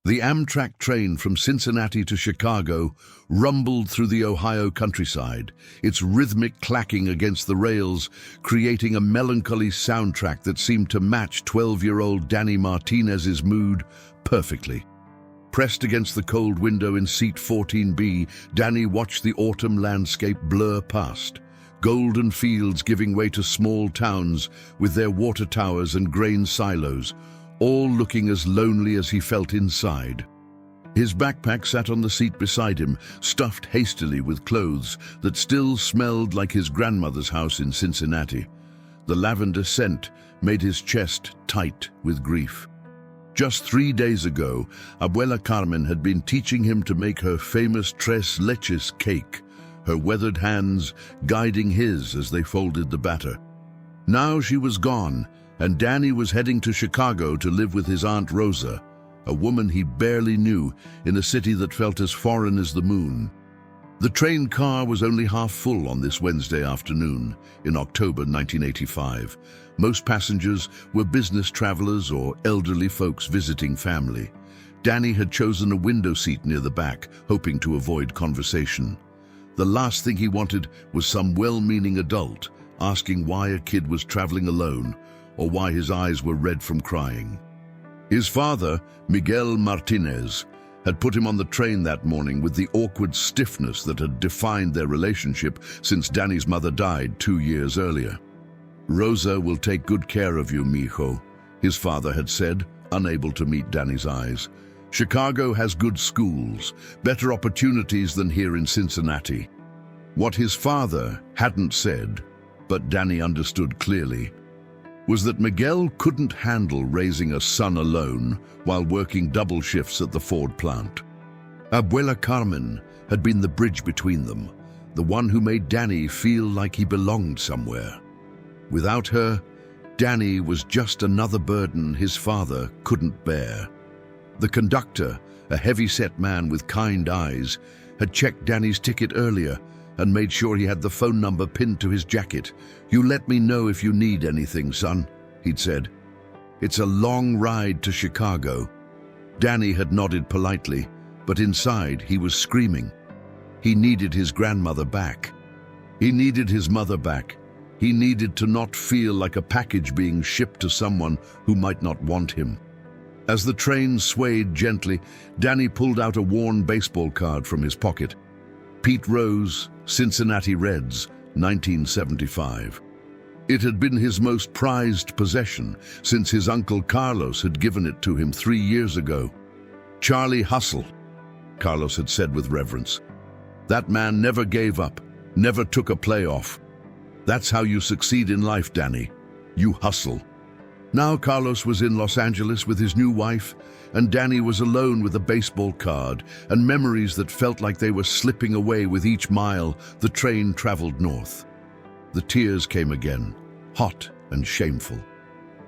The Amtrak train from Cincinnati to Chicago rumbled through the Ohio countryside, its rhythmic clacking against the rails creating a melancholy soundtrack that seemed to match 12-year-old Danny Martinez's mood perfectly. Pressed against the cold window in seat 14B, Danny watched the autumn landscape blur past, golden fields giving way to small towns with their water towers and grain silos, all looking as lonely as he felt inside. His backpack sat on the seat beside him, stuffed hastily with clothes that still smelled like his grandmother's house in Cincinnati. The lavender scent made his chest tight with grief. Just 3 days ago, Abuela Carmen had been teaching him to make her famous tres leches cake, her weathered hands guiding his as they folded the batter. Now she was gone, and Danny was heading to Chicago to live with his Aunt Rosa, a woman he barely knew in a city that felt as foreign as the moon. The train car was only half full on this Wednesday afternoon in October 1985. Most passengers were business travelers or elderly folks visiting family. Danny had chosen a window seat near the back, hoping to avoid conversation. The last thing he wanted was some well-meaning adult asking why a kid was traveling alone or why his eyes were red from crying. His father, Miguel Martinez, had put him on the train that morning with the awkward stiffness that had defined their relationship since Danny's mother died 2 years earlier. "Rosa will take good care of you, mijo," his father had said, unable to meet Danny's eyes. "Chicago has good schools, better opportunities than here in Cincinnati." What his father hadn't said, but Danny understood clearly, was that Miguel couldn't handle raising a son alone while working double shifts at the Ford plant. Abuela Carmen had been the bridge between them, the one who made Danny feel like he belonged somewhere. Without her, Danny was just another burden his father couldn't bear. The conductor, a heavy-set man with kind eyes, had checked Danny's ticket earlier and made sure he had the phone number pinned to his jacket. "You let me know if you need anything, son," he'd said. "It's a long ride to Chicago." Danny had nodded politely, but inside he was screaming. He needed his grandmother back. He needed his mother back. He needed to not feel like a package being shipped to someone who might not want him. As the train swayed gently, Danny pulled out a worn baseball card from his pocket. Pete Rose, Cincinnati Reds, 1975. It had been his most prized possession since his uncle Carlos had given it to him 3 years ago. "Charlie Hustle," Carlos had said with reverence. "That man never gave up, never took a play off. That's how you succeed in life, Danny. You hustle." Now Carlos was in Los Angeles with his new wife, and Danny was alone with a baseball card and memories that felt like they were slipping away with each mile the train traveled north. The tears came again, hot and shameful.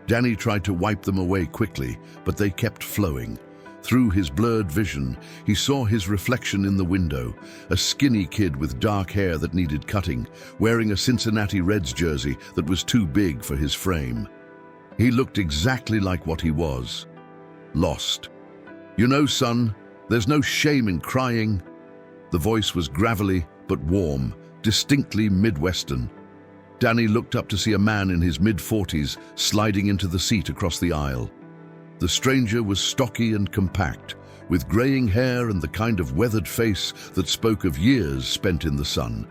Danny tried to wipe them away quickly, but they kept flowing. Through his blurred vision, he saw his reflection in the window, a skinny kid with dark hair that needed cutting, wearing a Cincinnati Reds jersey that was too big for his frame. He looked exactly like what he was, lost. "You know, son, there's no shame in crying." The voice was gravelly but warm, distinctly Midwestern. Danny looked up to see a man in his mid-40s sliding into the seat across the aisle. The stranger was stocky and compact, with graying hair and the kind of weathered face that spoke of years spent in the sun.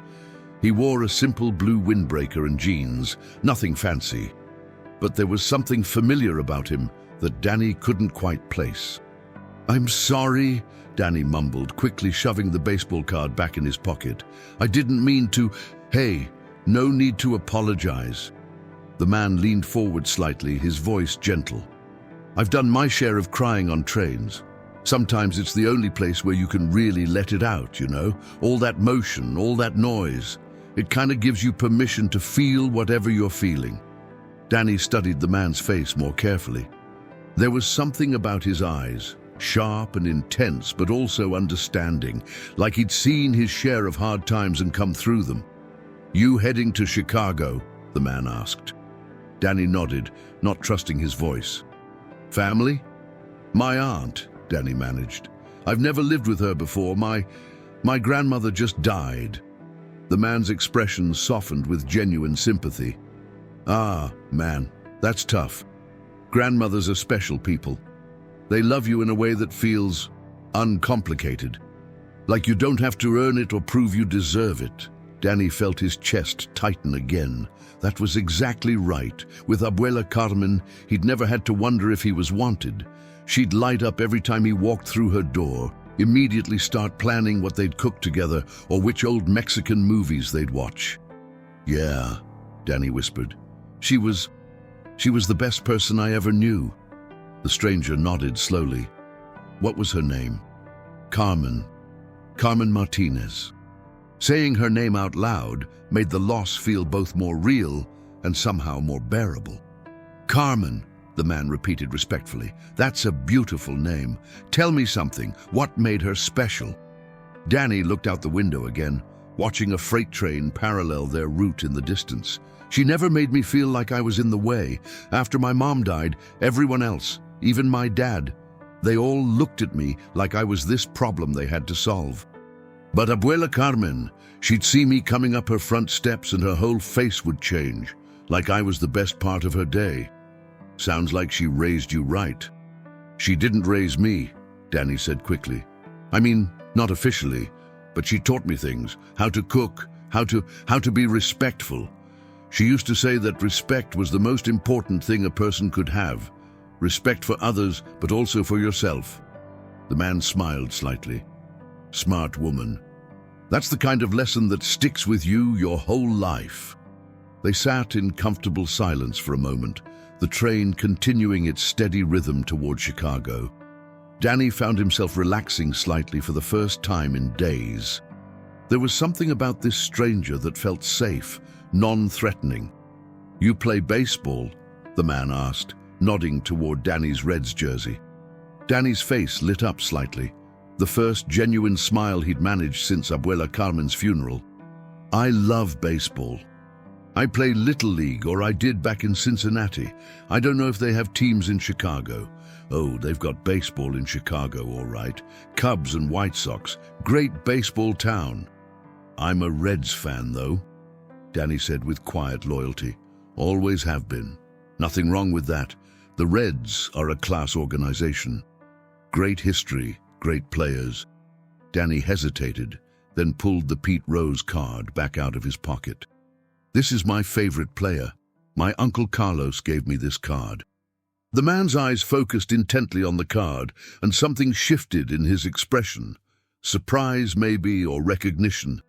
He wore a simple blue windbreaker and jeans, nothing fancy. But there was something familiar about him that Danny couldn't quite place. "I'm sorry," Danny mumbled, quickly shoving the baseball card back in his pocket. "I didn't mean to." "Hey, no need to apologize." The man leaned forward slightly, his voice gentle. "I've done my share of crying on trains. Sometimes it's the only place where you can really let it out, you know? All that motion, all that noise. It kind of gives you permission to feel whatever you're feeling." Danny studied the man's face more carefully. There was something about his eyes, sharp and intense, but also understanding, like he'd seen his share of hard times and come through them. "You heading to Chicago?" the man asked. Danny nodded, not trusting his voice. "Family?" "My aunt," Danny managed. "I've never lived with her before. My grandmother just died." The man's expression softened with genuine sympathy. "Ah, man, that's tough. Grandmothers are special people. They love you in a way that feels uncomplicated. Like you don't have to earn it or prove you deserve it." Danny felt his chest tighten again. That was exactly right. With Abuela Carmen, he'd never had to wonder if he was wanted. She'd light up every time he walked through her door, immediately start planning what they'd cook together or which old Mexican movies they'd watch. "Yeah," Danny whispered. She was the best person I ever knew." The stranger nodded slowly. "What was her name?" "Carmen. Carmen Martinez." Saying her name out loud made the loss feel both more real and somehow more bearable. "Carmen," the man repeated respectfully. "That's a beautiful name. Tell me something. What made her special?" Danny looked out the window again, watching a freight train parallel their route in the distance. "She never made me feel like I was in the way. After my mom died, everyone else, even my dad, they all looked at me like I was this problem they had to solve. But Abuela Carmen, she'd see me coming up her front steps and her whole face would change, like I was the best part of her day." "Sounds like she raised you right." "She didn't raise me," Danny said quickly. "I mean, not officially, but she taught me things. How to cook, how to be respectful. She used to say that respect was the most important thing a person could have. Respect for others, but also for yourself." The man smiled slightly. "Smart woman. That's the kind of lesson that sticks with you your whole life." They sat in comfortable silence for a moment, the train continuing its steady rhythm toward Chicago. Danny found himself relaxing slightly for the first time in days. There was something about this stranger that felt safe, non-threatening. "You play baseball?" the man asked, nodding toward Danny's Reds jersey. Danny's face lit up slightly, the first genuine smile he'd managed since Abuela Carmen's funeral. "I love baseball. I play Little League, or I did back in Cincinnati. I don't know if they have teams in Chicago." "Oh, they've got baseball in Chicago, all right. Cubs and White Sox. Great baseball town." "I'm a Reds fan, though," Danny said with quiet loyalty. "Always have been. Nothing wrong with that. The Reds are a class organization. Great history, great players." Danny hesitated, then pulled the Pete Rose card back out of his pocket. "This is my favorite player. My Uncle Carlos gave me this card." The man's eyes focused intently on the card, and something shifted in his expression. Surprise, maybe, or recognition.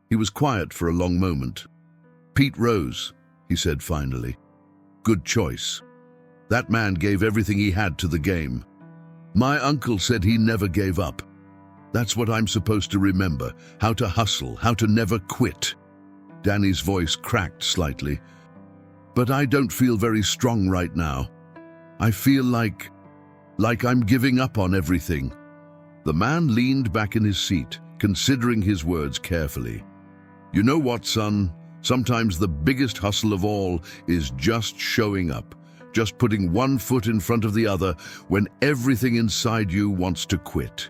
He was quiet for a long moment. "Pete Rose," he said finally. "Good choice. That man gave everything he had to the game. My uncle said he never gave up. That's what I'm supposed to remember, how to hustle, how to never quit." Danny's voice cracked slightly. "But I don't feel very strong right now. I feel like I'm giving up on everything." The man leaned back in his seat, considering his words carefully. "You know what, son? Sometimes the biggest hustle of all is just showing up, just putting one foot in front of the other when everything inside you wants to quit.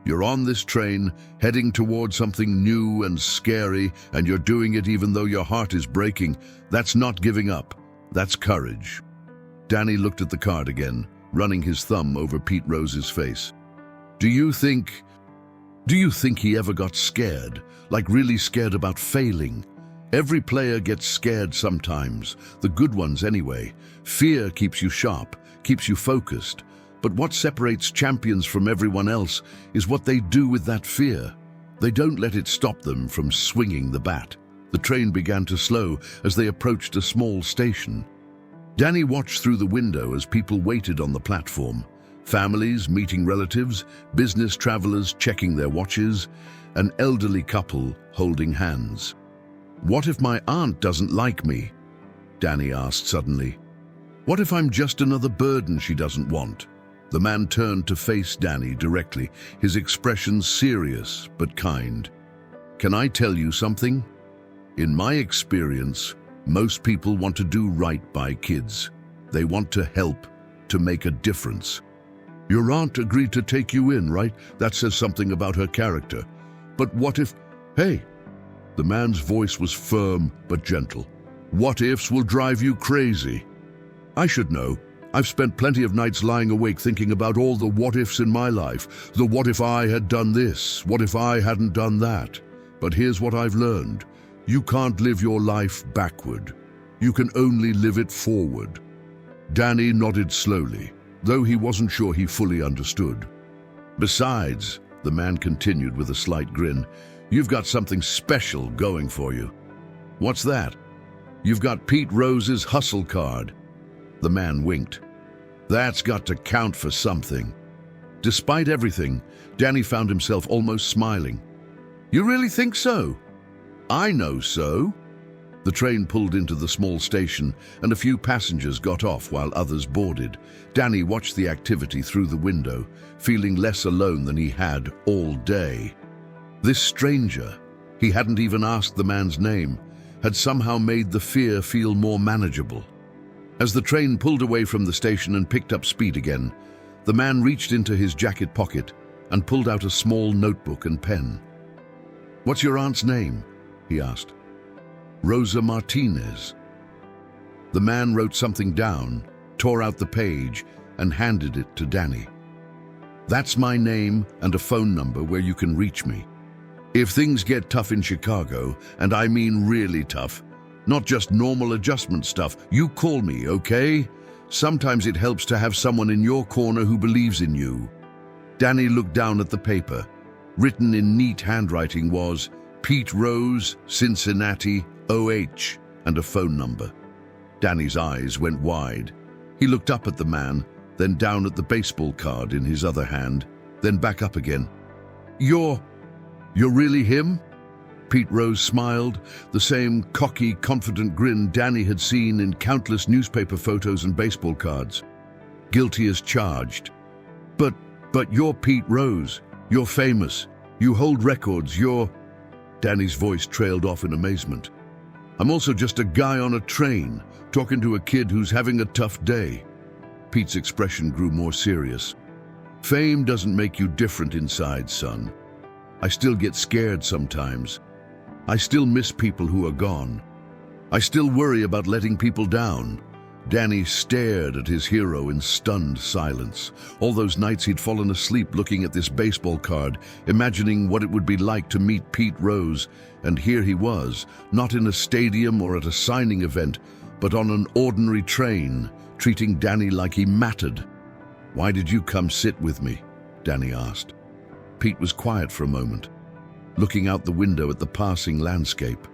You're on this train, heading toward something new and scary, and you're doing it even though your heart is breaking. That's not giving up. That's courage." Danny looked at the card again, running his thumb over Pete Rose's face. Do you think he ever got scared, like really scared about failing? Every player gets scared sometimes, the good ones anyway. Fear keeps you sharp, keeps you focused. But what separates champions from everyone else is what they do with that fear. They don't let it stop them from swinging the bat. The train began to slow as they approached a small station. Danny watched through the window as people waited on the platform. Families meeting relatives, business travelers checking their watches, an elderly couple holding hands. "What if my aunt doesn't like me?" Danny asked suddenly. "What if I'm just another burden she doesn't want?" The man turned to face Danny directly, his expression serious but kind. "Can I tell you something? In my experience, most people want to do right by kids. They want to help, to make a difference. Your aunt agreed to take you in, right? That says something about her character. But what if... Hey! The man's voice was firm but gentle. What ifs will drive you crazy. I should know. I've spent plenty of nights lying awake thinking about all the what ifs in my life. The what if I had done this? What if I hadn't done that? But here's what I've learned. You can't live your life backward. You can only live it forward. Danny nodded slowly, though he wasn't sure he fully understood. Besides, the man continued with a slight grin, you've got something special going for you. What's that? You've got Pete Rose's hustle card. The man winked. That's got to count for something. Despite everything, Danny found himself almost smiling. You really think so? I know so. The train pulled into the small station and a few passengers got off while others boarded. Danny watched the activity through the window, feeling less alone than he had all day. This stranger, he hadn't even asked the man's name, had somehow made the fear feel more manageable. As the train pulled away from the station and picked up speed again, the man reached into his jacket pocket and pulled out a small notebook and pen. What's your aunt's name? He asked. Rosa Martinez. The man wrote something down, tore out the page, and handed it to Danny. That's my name and a phone number where you can reach me. If things get tough in Chicago, and I mean really tough, not just normal adjustment stuff, you call me, okay? Sometimes it helps to have someone in your corner who believes in you. Danny looked down at the paper. Written in neat handwriting was Pete Rose, Cincinnati, OH, and a phone number. Danny's eyes went wide. He looked up at the man, then down at the baseball card in his other hand, then back up again. You're really him? Pete Rose smiled, the same cocky, confident grin Danny had seen in countless newspaper photos and baseball cards. Guilty as charged. But you're Pete Rose. You're famous. You hold records. Danny's voice trailed off in amazement. I'm also just a guy on a train, talking to a kid who's having a tough day. Pete's expression grew more serious. Fame doesn't make you different inside, son. I still get scared sometimes. I still miss people who are gone. I still worry about letting people down. Danny stared at his hero in stunned silence. All those nights he'd fallen asleep looking at this baseball card, imagining what it would be like to meet Pete Rose, and here he was, not in a stadium or at a signing event, but on an ordinary train, treating Danny like he mattered. Why did you come sit with me? Danny asked. Pete was quiet for a moment, looking out the window at the passing landscape.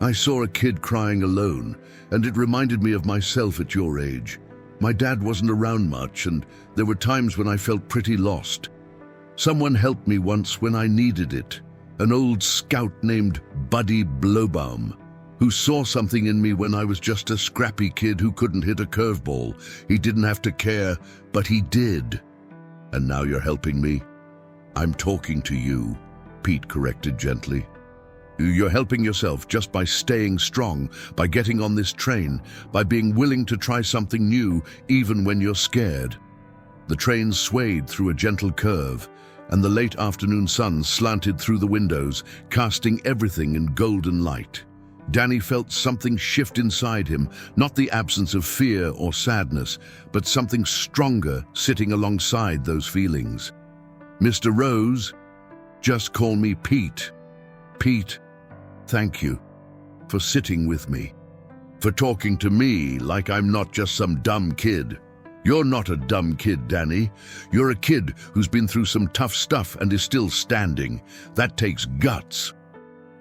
I saw a kid crying alone, and it reminded me of myself at your age. My dad wasn't around much, and there were times when I felt pretty lost. Someone helped me once when I needed it, an old scout named Buddy Blowbaum, who saw something in me when I was just a scrappy kid who couldn't hit a curveball. He didn't have to care, but he did. And now you're helping me? I'm talking to you, Pete corrected gently. You're helping yourself just by staying strong, by getting on this train, by being willing to try something new even when you're scared. The train swayed through a gentle curve, and the late afternoon sun slanted through the windows, casting everything in golden light. Danny felt something shift inside him, not the absence of fear or sadness, but something stronger sitting alongside those feelings. Mr. Rose, just call me Pete. Pete, thank you for sitting with me, for talking to me like I'm not just some dumb kid. You're not a dumb kid, Danny. You're a kid who's been through some tough stuff and is still standing. That takes guts.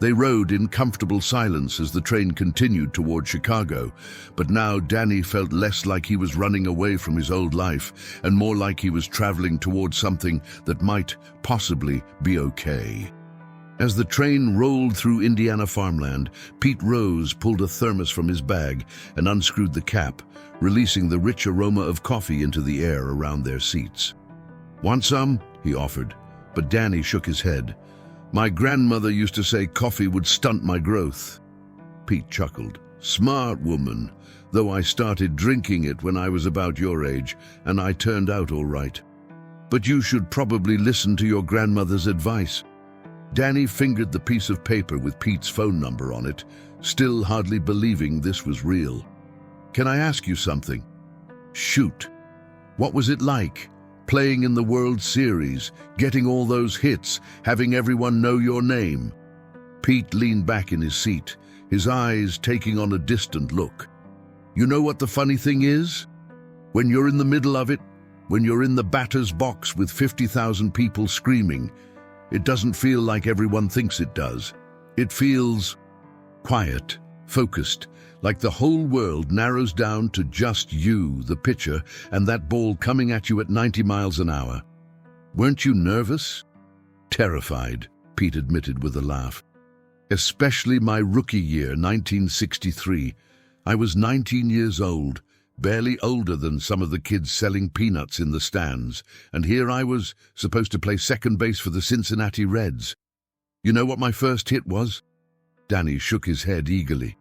They rode in comfortable silence as the train continued toward Chicago, but now Danny felt less like he was running away from his old life and more like he was traveling toward something that might possibly be okay. As the train rolled through Indiana farmland, Pete Rose pulled a thermos from his bag and unscrewed the cap, releasing the rich aroma of coffee into the air around their seats. Want some? He offered, but Danny shook his head. My grandmother used to say coffee would stunt my growth. Pete chuckled. Smart woman, though I started drinking it when I was about your age, and I turned out all right. But you should probably listen to your grandmother's advice. Danny fingered the piece of paper with Pete's phone number on it, still hardly believing this was real. Can I ask you something? Shoot. What was it like, playing in the World Series, getting all those hits, having everyone know your name? Pete leaned back in his seat, his eyes taking on a distant look. You know what the funny thing is? When you're in the middle of it, when you're in the batter's box with 50,000 people screaming, it doesn't feel like everyone thinks it does. It feels quiet, focused, like the whole world narrows down to just you, the pitcher, and that ball coming at you at 90 miles an hour. Weren't you nervous? Terrified, Pete admitted with a laugh. Especially my rookie year, 1963. I was 19 years old, barely older than some of the kids selling peanuts in the stands, and here I was, supposed to play second base for the Cincinnati Reds. You know what my first hit was? Danny shook his head eagerly.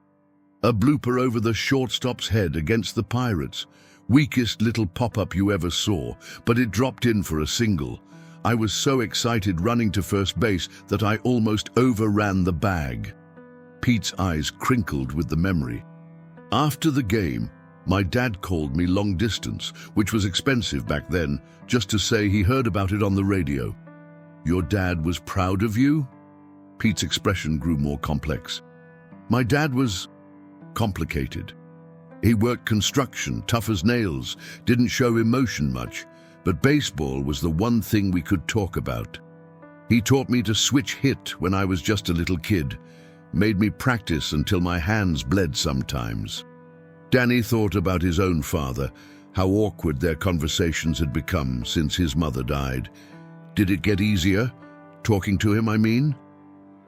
A blooper over the shortstop's head against the Pirates. Weakest little pop-up you ever saw, but it dropped in for a single. I was so excited running to first base that I almost overran the bag. Pete's eyes crinkled with the memory. After the game, my dad called me long distance, which was expensive back then, just to say he heard about it on the radio. Your dad was proud of you? Pete's expression grew more complex. My dad was complicated. He worked construction, tough as nails, didn't show emotion much, but baseball was the one thing we could talk about. He taught me to switch hit when I was just a little kid, made me practice until my hands bled sometimes. Danny thought about his own father, how awkward their conversations had become since his mother died. Did it get easier? Talking to him, I mean?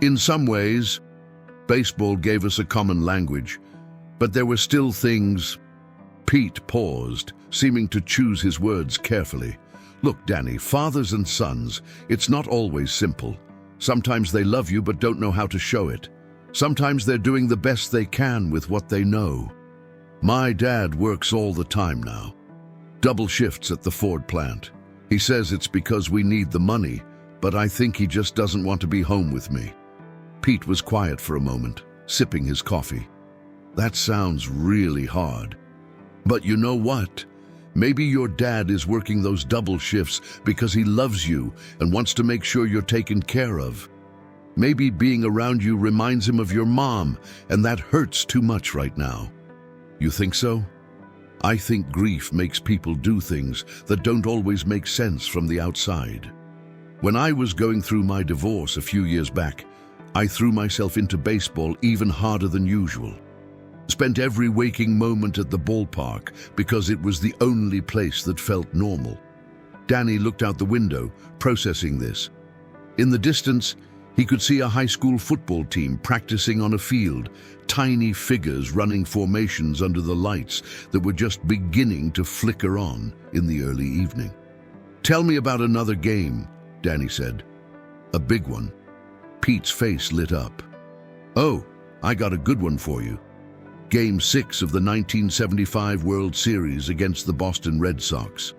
In some ways, baseball gave us a common language, but there were still things. Pete paused, seeming to choose his words carefully. Look, Danny, fathers and sons, it's not always simple. Sometimes they love you but don't know how to show it. Sometimes they're doing the best they can with what they know. My dad works all the time now. Double shifts at the Ford plant. He says it's because we need the money, but I think he just doesn't want to be home with me. Pete was quiet for a moment, sipping his coffee. That sounds really hard. But you know what? Maybe your dad is working those double shifts because he loves you and wants to make sure you're taken care of. Maybe being around you reminds him of your mom, and that hurts too much right now. You think so? I think grief makes people do things that don't always make sense from the outside. When I was going through my divorce a few years back, I threw myself into baseball even harder than usual. Spent every waking moment at the ballpark because it was the only place that felt normal. Danny looked out the window, processing this. In the distance, he could see a high school football team practicing on a field, tiny figures running formations under the lights that were just beginning to flicker on in the early evening. Tell me about another game, Danny said. A big one. Pete's face lit up. Oh, I got a good one for you. Game 6 of the 1975 World Series against the Boston Red Sox.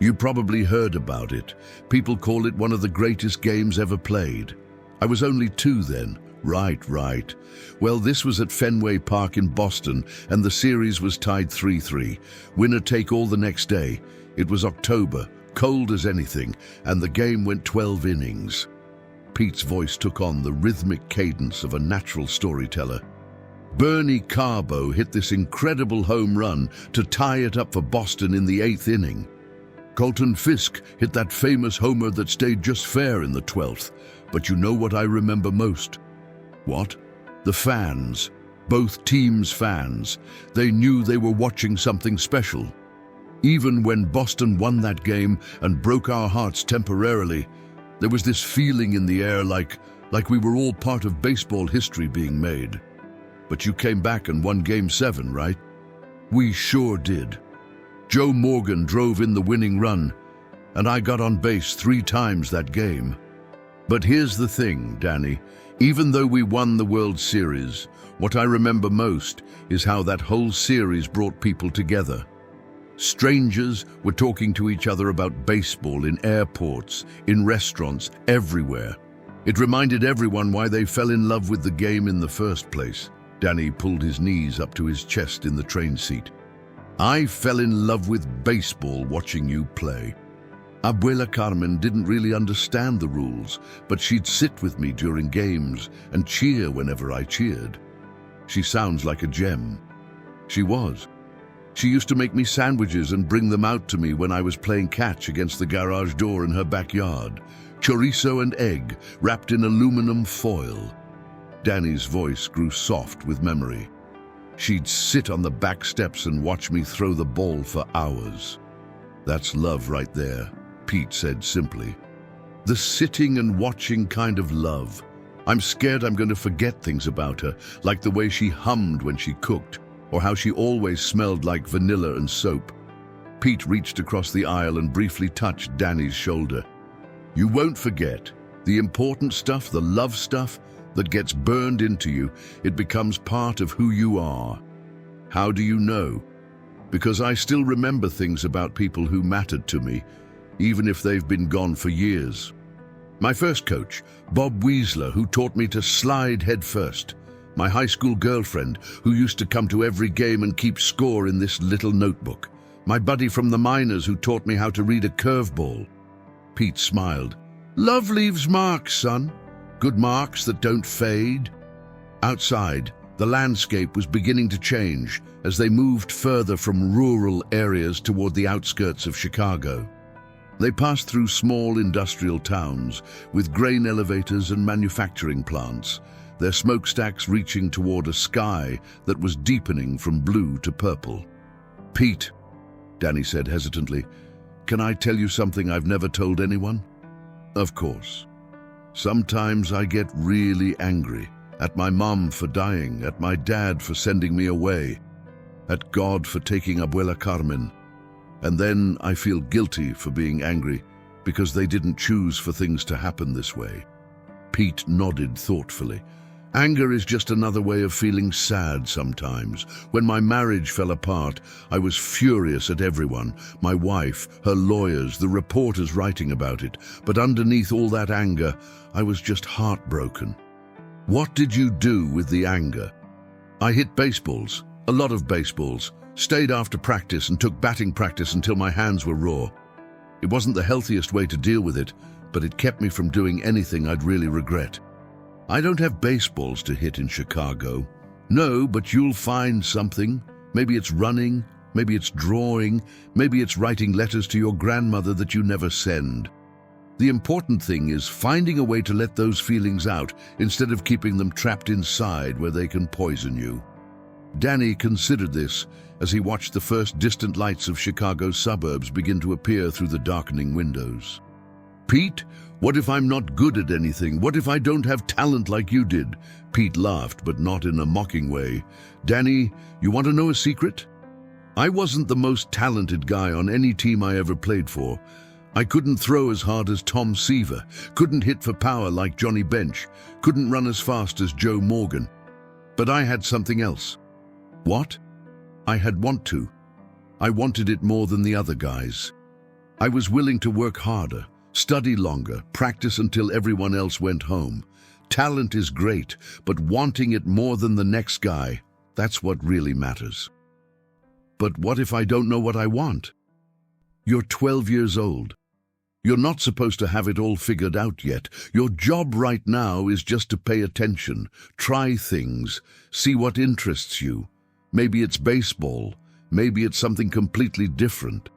You probably heard about it. People call it one of the greatest games ever played. I was only 2 then. Right. Well, this was at Fenway Park in Boston, and the series was tied 3-3. Winner take all the next day. It was October, cold as anything, and the game went 12 innings. Pete's voice took on the rhythmic cadence of a natural storyteller. Bernie Carbo hit this incredible home run to tie it up for Boston in the 8th inning. Colton Fisk hit that famous homer that stayed just fair in the 12th. But you know what I remember most? What? The fans. Both teams' fans. They knew they were watching something special. Even when Boston won that game and broke our hearts temporarily, there was this feeling in the air like we were all part of baseball history being made. But you came back and won Game 7, right? We sure did. Joe Morgan drove in the winning run, and I got on base 3 times that game. But here's the thing, Danny. Even though we won the World Series, what I remember most is how that whole series brought people together. Strangers were talking to each other about baseball in airports, in restaurants, everywhere. It reminded everyone why they fell in love with the game in the first place. Danny pulled his knees up to his chest in the train seat. I fell in love with baseball watching you play. Abuela Carmen didn't really understand the rules, but she'd sit with me during games and cheer whenever I cheered. She sounds like a gem. She was. She used to make me sandwiches and bring them out to me when I was playing catch against the garage door in her backyard. Chorizo and egg wrapped in aluminum foil. Danny's voice grew soft with memory. She'd sit on the back steps and watch me throw the ball for hours. That's love right there, Pete said simply. The sitting and watching kind of love. I'm scared I'm going to forget things about her, like the way she hummed when she cooked, or how she always smelled like vanilla and soap. Pete reached across the aisle and briefly touched Danny's shoulder. You won't forget. The important stuff, the love stuff, that gets burned into you, it becomes part of who you are. How do you know? Because I still remember things about people who mattered to me, even if they've been gone for years. My first coach, Bob Weasler, who taught me to slide head first. My high school girlfriend, who used to come to every game and keep score in this little notebook. My buddy from the minors who taught me how to read a curveball. Pete smiled. Love leaves marks, son. Good marks that don't fade. Outside, the landscape was beginning to change as they moved further from rural areas toward the outskirts of Chicago. They passed through small industrial towns with grain elevators and manufacturing plants, their smokestacks reaching toward a sky that was deepening from blue to purple. Pete, Danny said hesitantly, can I tell you something I've never told anyone? Of course. Sometimes I get really angry at my mom for dying, at my dad for sending me away, at God for taking Abuela Carmen. And then I feel guilty for being angry because they didn't choose for things to happen this way. Pete nodded thoughtfully. Anger is just another way of feeling sad sometimes. When my marriage fell apart, I was furious at everyone, my wife, her lawyers, the reporters writing about it. But underneath all that anger, I was just heartbroken. What did you do with the anger? I hit baseballs, a lot of baseballs, stayed after practice and took batting practice until my hands were raw. It wasn't the healthiest way to deal with it, but it kept me from doing anything I'd really regret. I don't have baseballs to hit in Chicago. No, but you'll find something. Maybe it's running, maybe it's drawing, maybe it's writing letters to your grandmother that you never send. The important thing is finding a way to let those feelings out instead of keeping them trapped inside where they can poison you. Danny considered this as he watched the first distant lights of Chicago's suburbs begin to appear through the darkening windows. Pete, what if I'm not good at anything? What if I don't have talent like you did? Pete laughed, but not in a mocking way. Danny, you want to know a secret? I wasn't the most talented guy on any team I ever played for. I couldn't throw as hard as Tom Seaver, couldn't hit for power like Johnny Bench, couldn't run as fast as Joe Morgan. But I had something else. What? I had want to. I wanted it more than the other guys. I was willing to work harder, study longer, practice until everyone else went home. Talent is great, but wanting it more than the next guy, that's what really matters. But what if I don't know what I want? You're 12 years old. You're not supposed to have it all figured out yet. Your job right now is just to pay attention, try things, see what interests you. Maybe it's baseball, maybe it's something completely different.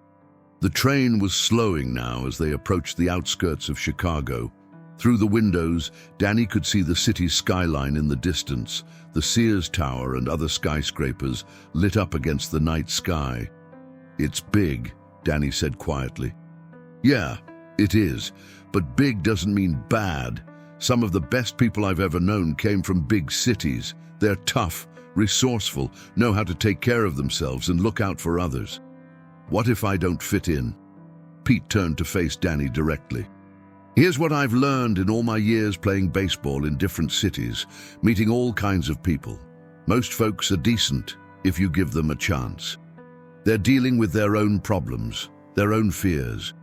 The train was slowing now as they approached the outskirts of Chicago. Through the windows, Danny could see the city's skyline in the distance, the Sears Tower and other skyscrapers lit up against the night sky. It's big, Danny said quietly. Yeah, it is, but big doesn't mean bad. Some of the best people I've ever known came from big cities. They're tough, resourceful, know how to take care of themselves and look out for others. What if I don't fit in? Pete turned to face Danny directly. Here's what I've learned in all my years playing baseball in different cities, meeting all kinds of people. Most folks are decent if you give them a chance. They're dealing with their own problems, their own fears.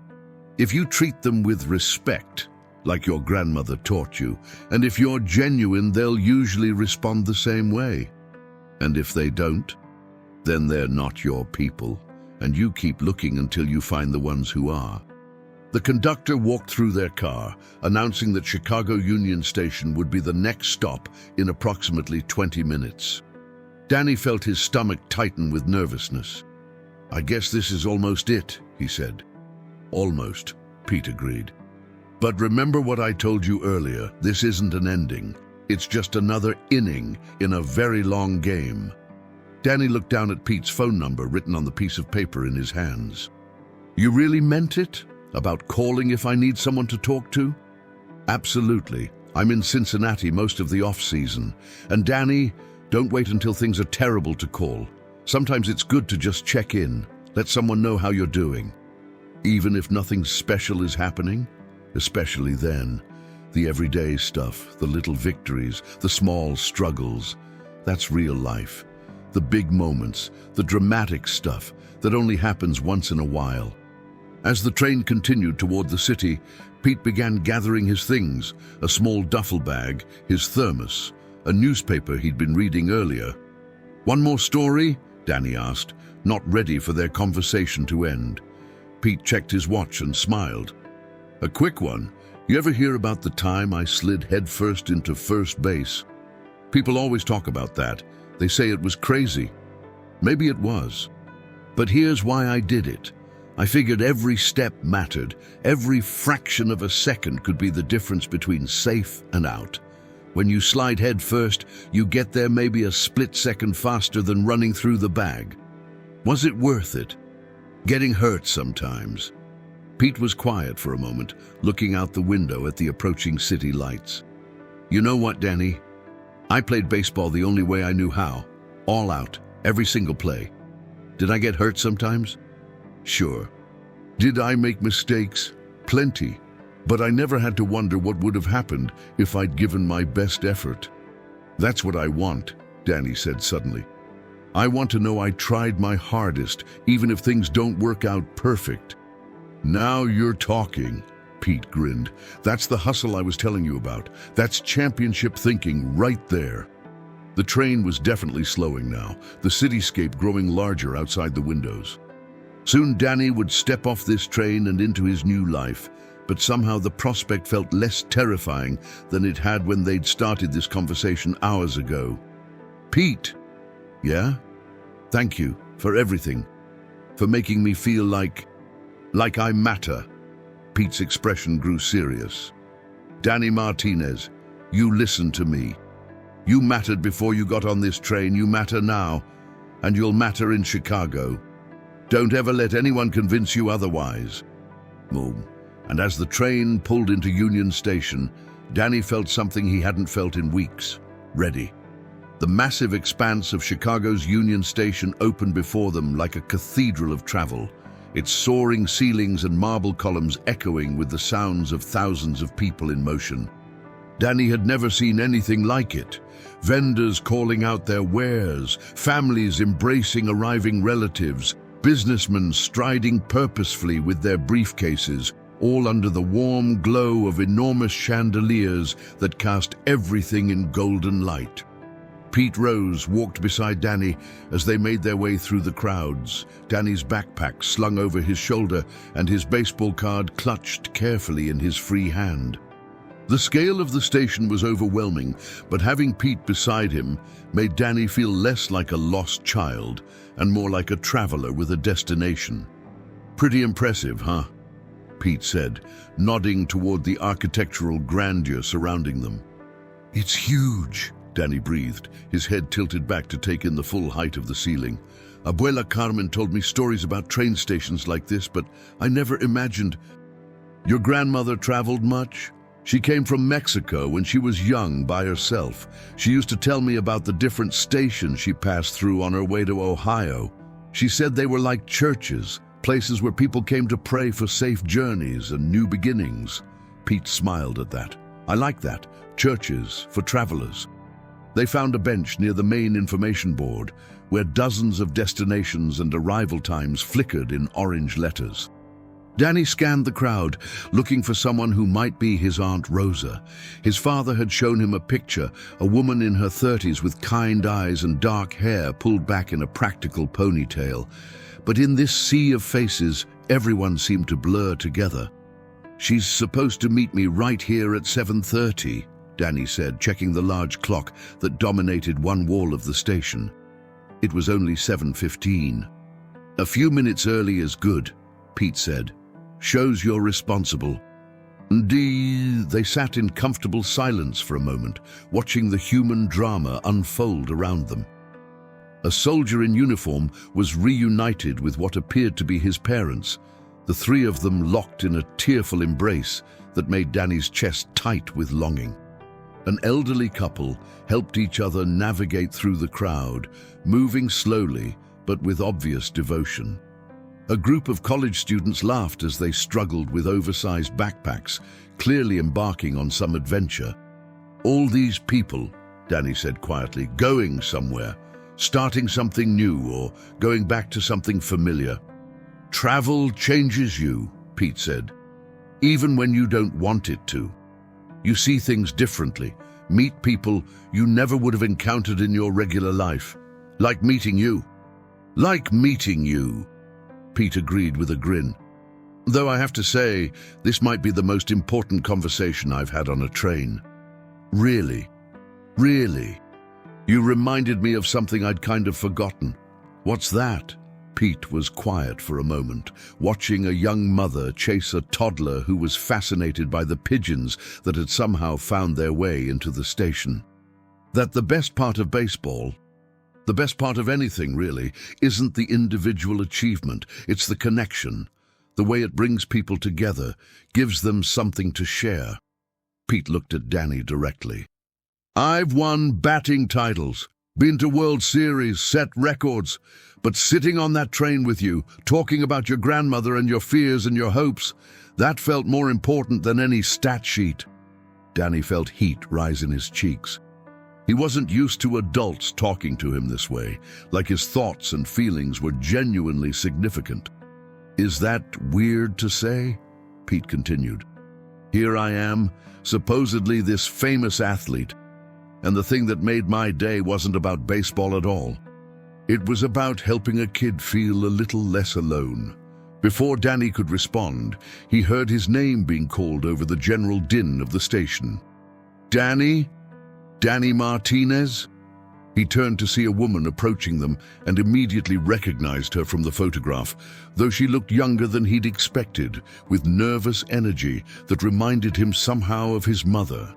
If you treat them with respect, like your grandmother taught you, and if you're genuine, they'll usually respond the same way. And if they don't, then they're not your people, and you keep looking until you find the ones who are. The conductor walked through their car, announcing that Chicago Union Station would be the next stop in approximately 20 minutes. Danny felt his stomach tighten with nervousness. "I guess this is almost it," he said. "Almost," Pete agreed. "But remember what I told you earlier, this isn't an ending. It's just another inning in a very long game." Danny looked down at Pete's phone number written on the piece of paper in his hands. "You really meant it? About calling if I need someone to talk to?" "Absolutely. I'm in Cincinnati most of the off-season. And Danny, don't wait until things are terrible to call. Sometimes it's good to just check in, let someone know how you're doing. Even if nothing special is happening, especially then. The everyday stuff, the little victories, the small struggles. That's real life. The big moments, the dramatic stuff that only happens once in a while." As the train continued toward the city, Pete began gathering his things, a small duffel bag, his thermos, a newspaper he'd been reading earlier. "One more story?" Danny asked, not ready for their conversation to end. Pete checked his watch and smiled. "A quick one. You ever hear about the time I slid headfirst into first base? People always talk about that. They say it was crazy. Maybe it was. But here's why I did it. I figured every step mattered. Every fraction of a second could be the difference between safe and out. When you slide head first, you get there maybe a split second faster than running through the bag. Was it worth it? Getting hurt sometimes." Pete was quiet for a moment, looking out the window at the approaching city lights. "You know what, Danny? I played baseball the only way I knew how. All out, every single play. Did I get hurt sometimes? Sure. Did I make mistakes? Plenty. But I never had to wonder what would have happened if I'd given my best effort. That's what I want," Danny said suddenly. "I want to know I tried my hardest, even if things don't work out perfect." "Now you're talking," Pete grinned. "That's the hustle I was telling you about. That's championship thinking right there." The train was definitely slowing now, the cityscape growing larger outside the windows. Soon Danny would step off this train and into his new life, but somehow the prospect felt less terrifying than it had when they'd started this conversation hours ago. "Pete." "Yeah? Thank you for everything, for making me feel like I matter." Pete's expression grew serious. "Danny Martinez, you listen to me. You mattered before you got on this train, you matter now, and you'll matter in Chicago. Don't ever let anyone convince you otherwise." Boom. And as the train pulled into Union Station, Danny felt something he hadn't felt in weeks. Ready. The massive expanse of Chicago's Union Station opened before them like a cathedral of travel, its soaring ceilings and marble columns echoing with the sounds of thousands of people in motion. Danny had never seen anything like it. Vendors calling out their wares, families embracing arriving relatives, businessmen striding purposefully with their briefcases, all under the warm glow of enormous chandeliers that cast everything in golden light. Pete Rose walked beside Danny as they made their way through the crowds, Danny's backpack slung over his shoulder and his baseball card clutched carefully in his free hand. The scale of the station was overwhelming, but having Pete beside him made Danny feel less like a lost child and more like a traveler with a destination. "Pretty impressive, huh?" Pete said, nodding toward the architectural grandeur surrounding them. "It's huge," Danny breathed, his head tilted back to take in the full height of the ceiling. "Abuela Carmen told me stories about train stations like this, but I never imagined." "Your grandmother traveled much? She came from Mexico when she was young by herself. She used to tell me about the different stations she passed through on her way to Ohio. She said they were like churches, places where people came to pray for safe journeys and new beginnings." Pete smiled at that. "I like that. Churches for travelers." They found a bench near the main information board, where dozens of destinations and arrival times flickered in orange letters. Danny scanned the crowd, looking for someone who might be his Aunt Rosa. His father had shown him a picture, a woman in her 30s with kind eyes and dark hair pulled back in a practical ponytail. But in this sea of faces, everyone seemed to blur together. "She's supposed to meet me right here at 7:30, Danny said, checking the large clock that dominated one wall of the station. It was only 7:15. "A few minutes early is good," Pete said. "Shows you're responsible." They sat in comfortable silence for a moment, watching the human drama unfold around them. A soldier in uniform was reunited with what appeared to be his parents, the three of them locked in a tearful embrace that made Danny's chest tight with longing. An elderly couple helped each other navigate through the crowd, moving slowly but with obvious devotion. A group of college students laughed as they struggled with oversized backpacks, clearly embarking on some adventure. "All these people," Danny said quietly, "going somewhere, starting something new or going back to something familiar. Travel changes you," Pete said, "even when you don't want it to. You see things differently, meet people you never would have encountered in your regular life. Like meeting you." "Like meeting you," Pete agreed with a grin. "Though I have to say, this might be the most important conversation I've had on a train." "Really? Really? You reminded me of something I'd kind of forgotten." "What's that?" Pete was quiet for a moment, watching a young mother chase a toddler who was fascinated by the pigeons that had somehow found their way into the station. "That the best part of baseball, the best part of anything really, isn't the individual achievement, it's the connection, the way it brings people together, gives them something to share." Pete looked at Danny directly. "I've won batting titles, been to World Series, set records, but sitting on that train with you, talking about your grandmother and your fears and your hopes, that felt more important than any stat sheet." Danny felt heat rise in his cheeks. He wasn't used to adults talking to him this way, like his thoughts and feelings were genuinely significant. "Is that weird to say?" Pete continued. "Here I am, supposedly this famous athlete, and the thing that made my day wasn't about baseball at all. It was about helping a kid feel a little less alone." Before Danny could respond, he heard his name being called over the general din of the station. "Danny? Danny Martinez?" He turned to see a woman approaching them and immediately recognized her from the photograph, though she looked younger than he'd expected, with nervous energy that reminded him somehow of his mother.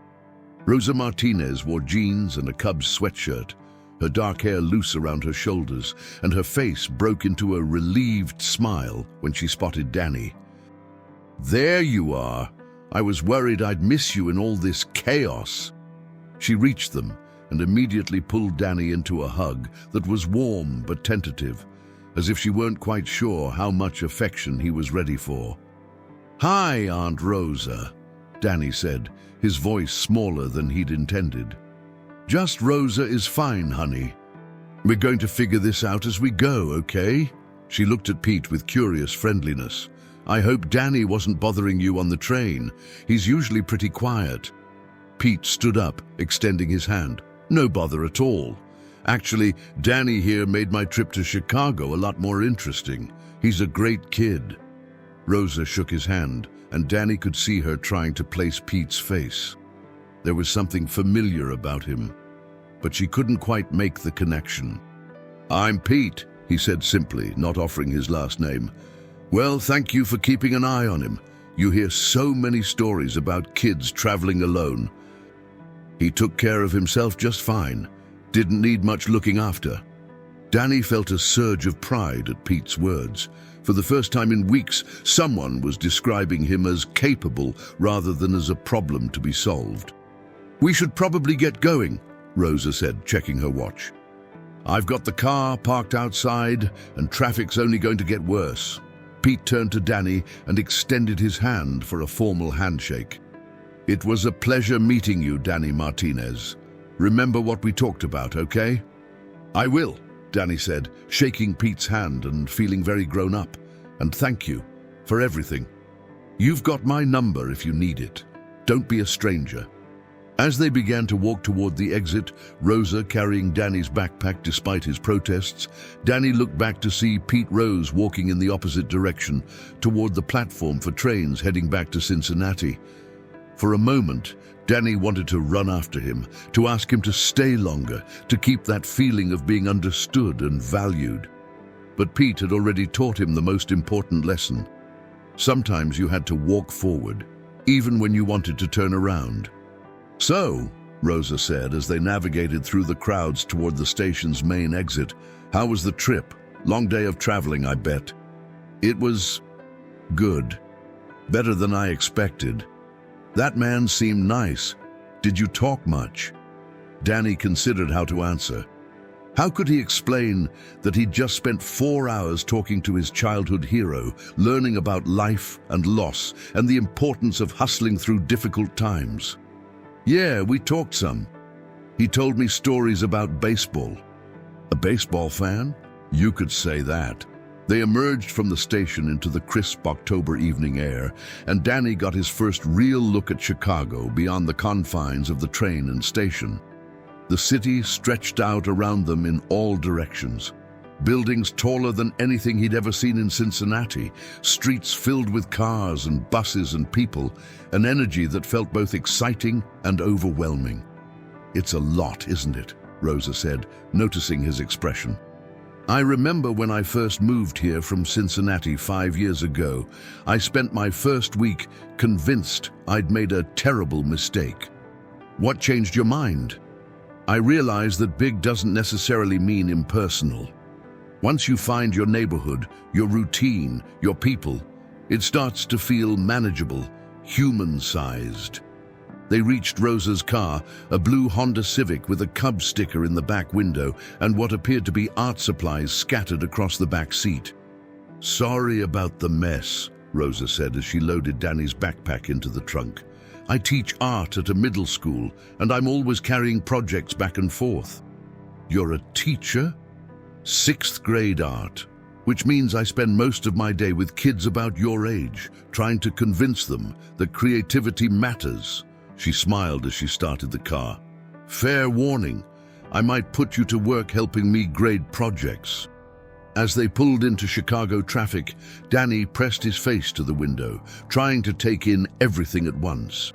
Rosa Martinez wore jeans and a Cubs sweatshirt, her dark hair loose around her shoulders, and her face broke into a relieved smile when she spotted Danny. "There you are. I was worried I'd miss you in all this chaos." She reached them and immediately pulled Danny into a hug that was warm but tentative, as if she weren't quite sure how much affection he was ready for. "Hi, Aunt Rosa," Danny said, his voice smaller than he'd intended. "Just Rosa is fine, honey. We're going to figure this out as we go, okay?" She looked at Pete with curious friendliness. "I hope Danny wasn't bothering you on the train. He's usually pretty quiet." Pete stood up, extending his hand. "No bother at all. Actually, Danny here made my trip to Chicago a lot more interesting. He's a great kid." Rosa shook his hand, and Danny could see her trying to place Pete's face. There was something familiar about him, but she couldn't quite make the connection. "I'm Pete," he said simply, not offering his last name. "Well, thank you for keeping an eye on him. You hear so many stories about kids traveling alone. He took care of himself just fine. Didn't need much looking after." Danny felt a surge of pride at Pete's words. For the first time in weeks, someone was describing him as capable rather than as a problem to be solved. "We should probably get going," Rosa said, checking her watch. "I've got the car parked outside, and traffic's only going to get worse." Pete turned to Danny and extended his hand for a formal handshake. "It was a pleasure meeting you, Danny Martinez." Remember what we talked about, okay? I will, Danny said, shaking Pete's hand and feeling very grown up. And thank you for everything. You've got my number if you need it. Don't be a stranger. As they began to walk toward the exit, Rosa carrying Danny's backpack despite his protests, Danny looked back to see Pete Rose walking in the opposite direction, toward the platform for trains heading back to Cincinnati. For a moment, Danny wanted to run after him, to ask him to stay longer, to keep that feeling of being understood and valued. But Pete had already taught him the most important lesson. Sometimes you had to walk forward, even when you wanted to turn around. So, Rosa said as they navigated through the crowds toward the station's main exit, how was the trip? Long day of traveling, I bet. It was good. Better than I expected. That man seemed nice. Did you talk much? Danny considered how to answer. How could he explain that he'd just spent 4 hours talking to his childhood hero, learning about life and loss and the importance of hustling through difficult times? Yeah, we talked some. He told me stories about baseball. A baseball fan? You could say that. They emerged from the station into the crisp October evening air, and Danny got his first real look at Chicago beyond the confines of the train and station. The city stretched out around them in all directions. Buildings taller than anything he'd ever seen in Cincinnati, streets filled with cars and buses and people, an energy that felt both exciting and overwhelming. It's a lot, isn't it? Rosa said, noticing his expression. I remember when I first moved here from Cincinnati 5 years ago, I spent my first week convinced I'd made a terrible mistake. What changed your mind? I realized that big doesn't necessarily mean impersonal. Once you find your neighborhood, your routine, your people, it starts to feel manageable, human-sized. They reached Rosa's car, a blue Honda Civic with a Cubs sticker in the back window and what appeared to be art supplies scattered across the back seat. Sorry about the mess, Rosa said as she loaded Danny's backpack into the trunk. I teach art at a middle school, and I'm always carrying projects back and forth. You're a teacher? 6th grade art, which means I spend most of my day with kids about your age, trying to convince them that creativity matters. She smiled as she started the car. Fair warning, I might put you to work helping me grade projects. As they pulled into Chicago traffic, Danny pressed his face to the window, trying to take in everything at once.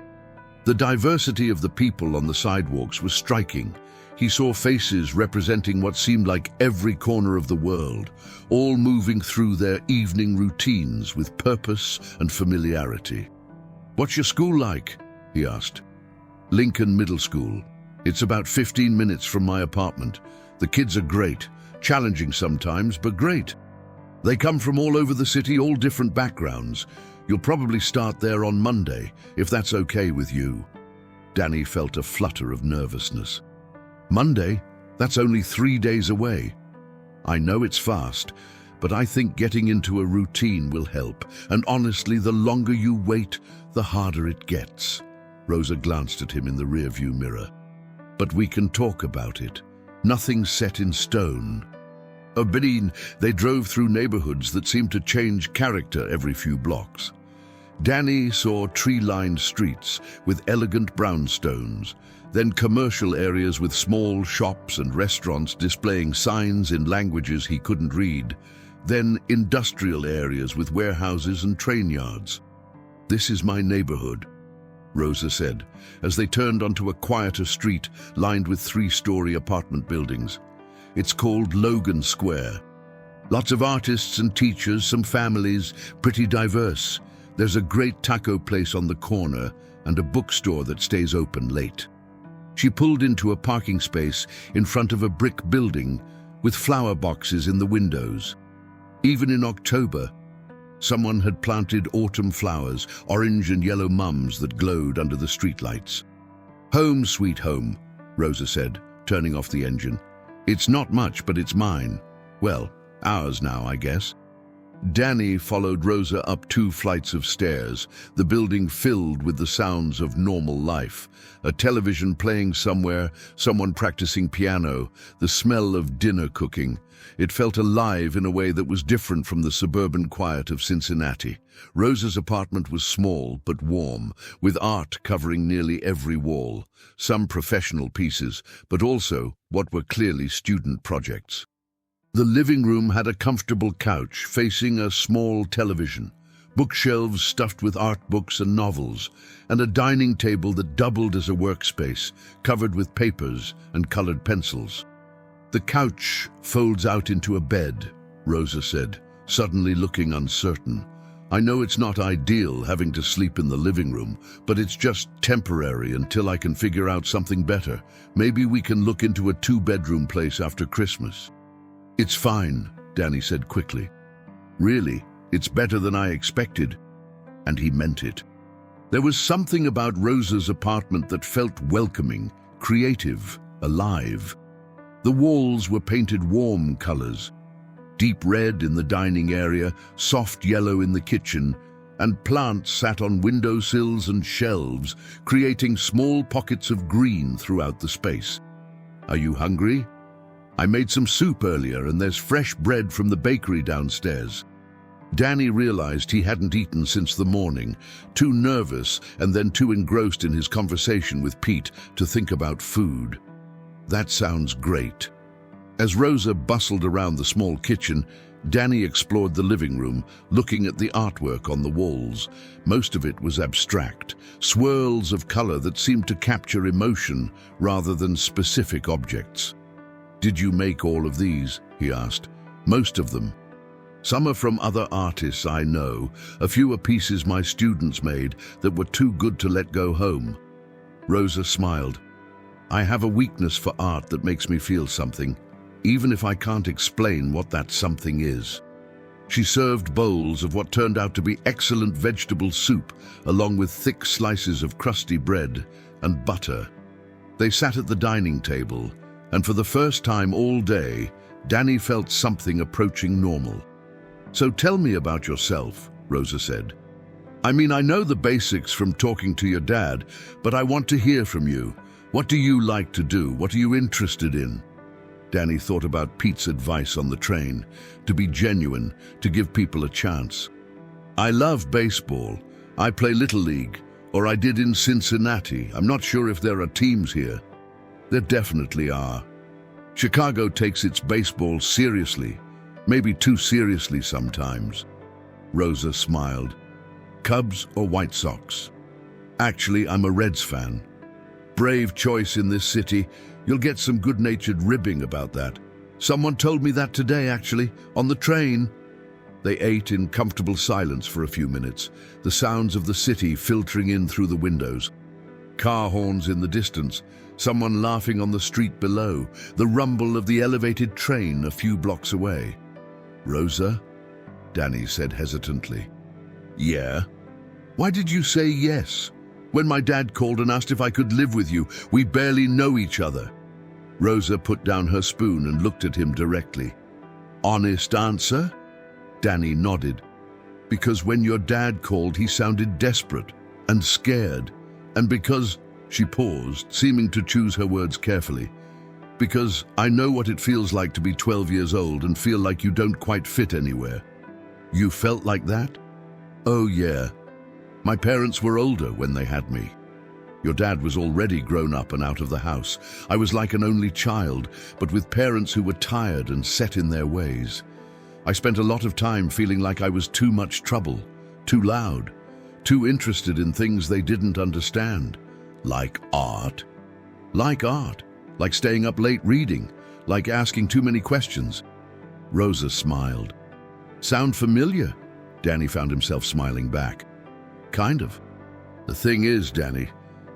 The diversity of the people on the sidewalks was striking. He saw faces representing what seemed like every corner of the world, all moving through their evening routines with purpose and familiarity. What's your school like? He asked. Lincoln Middle School. It's about 15 minutes from my apartment. The kids are great, challenging sometimes, but great. They come from all over the city, all different backgrounds. You'll probably start there on Monday, if that's okay with you. Danny felt a flutter of nervousness. Monday? That's only 3 days away. I know it's fast, but I think getting into a routine will help, and honestly, the longer you wait, the harder it gets. Rosa glanced at him in the rearview mirror. But we can talk about it. Nothing's set in stone. Benin, they drove through neighborhoods that seemed to change character every few blocks. Danny saw tree-lined streets with elegant brownstones, then commercial areas with small shops and restaurants displaying signs in languages he couldn't read, then industrial areas with warehouses and train yards. This is my neighborhood, Rosa said, as they turned onto a quieter street lined with 3-story apartment buildings. It's called Logan Square. Lots of artists and teachers, some families, pretty diverse. There's a great taco place on the corner and a bookstore that stays open late. She pulled into a parking space in front of a brick building with flower boxes in the windows. Even in October, someone had planted autumn flowers, orange and yellow mums that glowed under the streetlights. Home, sweet home, Rosa said, turning off the engine. It's not much, but it's mine. Well, ours now, I guess. Danny followed Rosa up 2 flights of stairs, the building filled with the sounds of normal life. A television playing somewhere, someone practicing piano, the smell of dinner cooking. It felt alive in a way that was different from the suburban quiet of Cincinnati. Rosa's apartment was small but warm, with art covering nearly every wall. Some professional pieces, but also what were clearly student projects. The living room had a comfortable couch facing a small television, bookshelves stuffed with art books and novels, and a dining table that doubled as a workspace, covered with papers and colored pencils. "The couch folds out into a bed," Rosa said, suddenly looking uncertain. "I know it's not ideal having to sleep in the living room, but it's just temporary until I can figure out something better. Maybe we can look into a 2-bedroom place after Christmas." "It's fine," Danny said quickly. "Really, it's better than I expected." And he meant it. There was something about Rosa's apartment that felt welcoming, creative, alive. The walls were painted warm colors, deep red in the dining area, soft yellow in the kitchen, and plants sat on windowsills and shelves, creating small pockets of green throughout the space. "Are you hungry? I made some soup earlier and there's fresh bread from the bakery downstairs." Danny realized he hadn't eaten since the morning, too nervous and then too engrossed in his conversation with Pete to think about food. "That sounds great." As Rosa bustled around the small kitchen, Danny explored the living room, looking at the artwork on the walls. Most of it was abstract, swirls of color that seemed to capture emotion rather than specific objects. "Did you make all of these?" he asked. "Most of them. Some are from other artists I know. A few are pieces my students made that were too good to let go home." Rosa smiled. "I have a weakness for art that makes me feel something, even if I can't explain what that something is." She served bowls of what turned out to be excellent vegetable soup, along with thick slices of crusty bread and butter. They sat at the dining table, and for the first time all day, Danny felt something approaching normal. "So tell me about yourself," Rosa said. "I mean, I know the basics from talking to your dad, but I want to hear from you. What do you like to do? What are you interested in?" Danny thought about Pete's advice on the train, to be genuine, to give people a chance. "I love baseball. I play Little League, or I did in Cincinnati. I'm not sure if there are teams here." "There definitely are. Chicago takes its baseball seriously, maybe too seriously sometimes." Rosa smiled. "Cubs or White Sox?" "Actually, I'm a Reds fan." "Brave choice in this city. You'll get some good-natured ribbing about that." "Someone told me that today, actually, on the train." They ate in comfortable silence for a few minutes, the sounds of the city filtering in through the windows. Car horns in the distance, someone laughing on the street below, the rumble of the elevated train a few blocks away. "Rosa?" Danny said hesitantly. "Yeah?" "Why did you say yes? When my dad called and asked if I could live with you, we barely know each other." Rosa put down her spoon and looked at him directly. "Honest answer?" Danny nodded. "Because when your dad called, he sounded desperate and scared. And because," she paused, seeming to choose her words carefully, "because I know what it feels like to be 12 years old and feel like you don't quite fit anywhere." "You felt like that?" "Oh, yeah. My parents were older when they had me. Your dad was already grown up and out of the house. I was like an only child, but with parents who were tired and set in their ways. I spent a lot of time feeling like I was too much trouble, too loud, too interested in things they didn't understand. Like art. Like staying up late reading, like asking too many questions." Rosa smiled. "Sound familiar?" Danny found himself smiling back. "Kind of. The thing is, Danny,